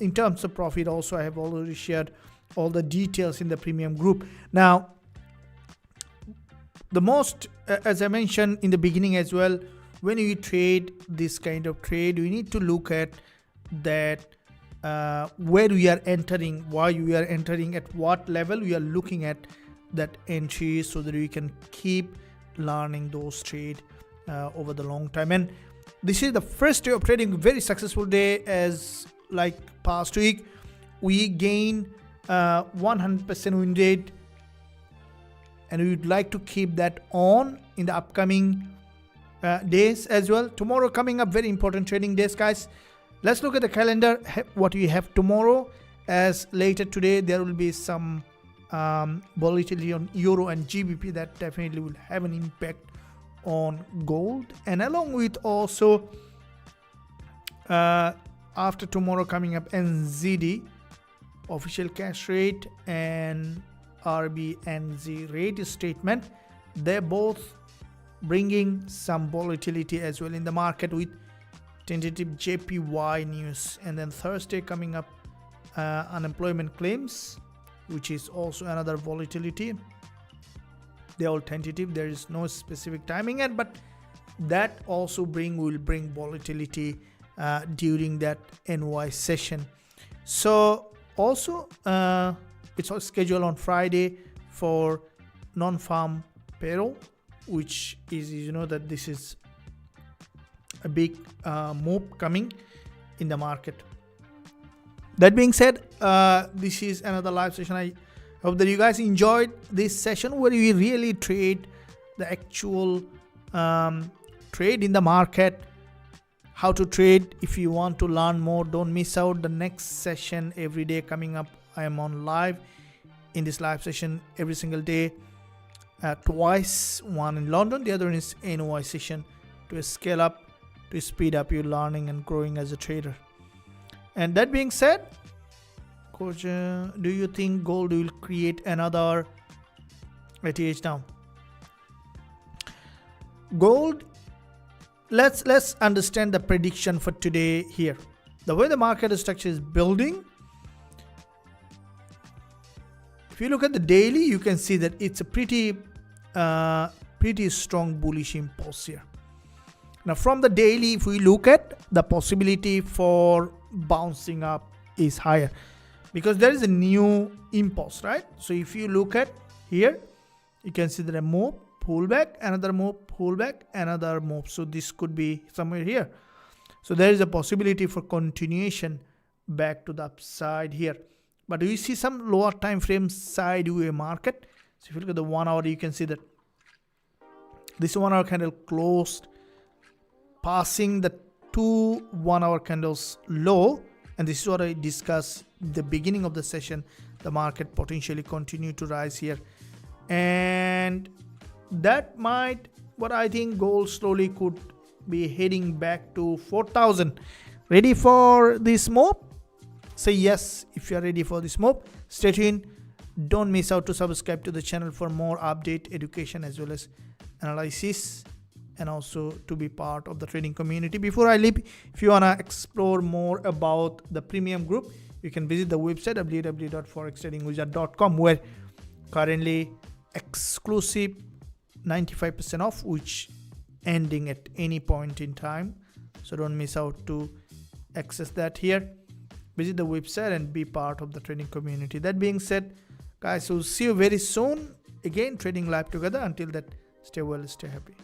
in terms of profit also, I have already shared all the details in the premium group. Now the most, as I mentioned in the beginning as well, when we trade this kind of trade, we need to look at that where we are entering, why we are entering, at what level we are looking at that entry, so that we can keep learning those trade over the long time. And this is the first day of trading, very successful day, as like past week we gain 100% win rate, and we would like to keep that on in the upcoming days as well. Tomorrow coming up, very important trading days, guys. Let's look at the calendar, what we have tomorrow. As later today there will be some volatility on Euro and Gbp that definitely will have an impact on gold, and along with also after tomorrow coming up NZD official cash rate and RBNZ rate statement. They're both bringing some volatility as well in the market with tentative JPY news. And then Thursday coming up unemployment claims, which is also another volatility. They're all tentative, there is no specific timing yet, but that also will bring volatility during that NY session. So also it's all scheduled on Friday for non-farm payroll, which is, you know, that this is a big move coming in the market. That being said, this is another live session. I hope that you guys enjoyed this session where we really trade the actual trade in the market, how to trade. If you want to learn more, don't miss out the next session every day coming up. I am on live in this live session every single day, twice, one in London, the other one is NY session, to scale up, to speed up your learning and growing as a trader. And that being said, Coach, do you think gold will create another ATH down? Gold, let's understand the prediction for today here. The way the market structure is building, if you look at the daily, you can see that it's a pretty strong bullish impulse here. Now from the daily, if we look at the possibility for bouncing up is higher, because there is a new impulse, right? So if you look at here, you can see that a move, pullback, another move, pullback, another move. So this could be somewhere here. So there is a possibility for continuation back to the upside here. But do you see some lower time frame sideway market? So if you look at the 1 hour, you can see that this 1 hour candle closed passing the 2 1 hour candles low, and this is what I discussed the beginning of the session. The market potentially continue to rise here, and that might, what I think, gold slowly could be heading back to 4,000. Ready for this move? Say yes if you are ready for this move. Stay tuned. Don't miss out to subscribe to the channel for more update, education, as well as analysis, and also to be part of the trading community. Before I leave, if you want to explore more about the premium group, you can visit the website www.forextradingwizard.com, where currently exclusive 95% off, which ending at any point in time. So don't miss out to access that here. Visit the website and be part of the trading community. That being said, guys, we'll see you very soon again trading live together. Until that, stay well, stay happy.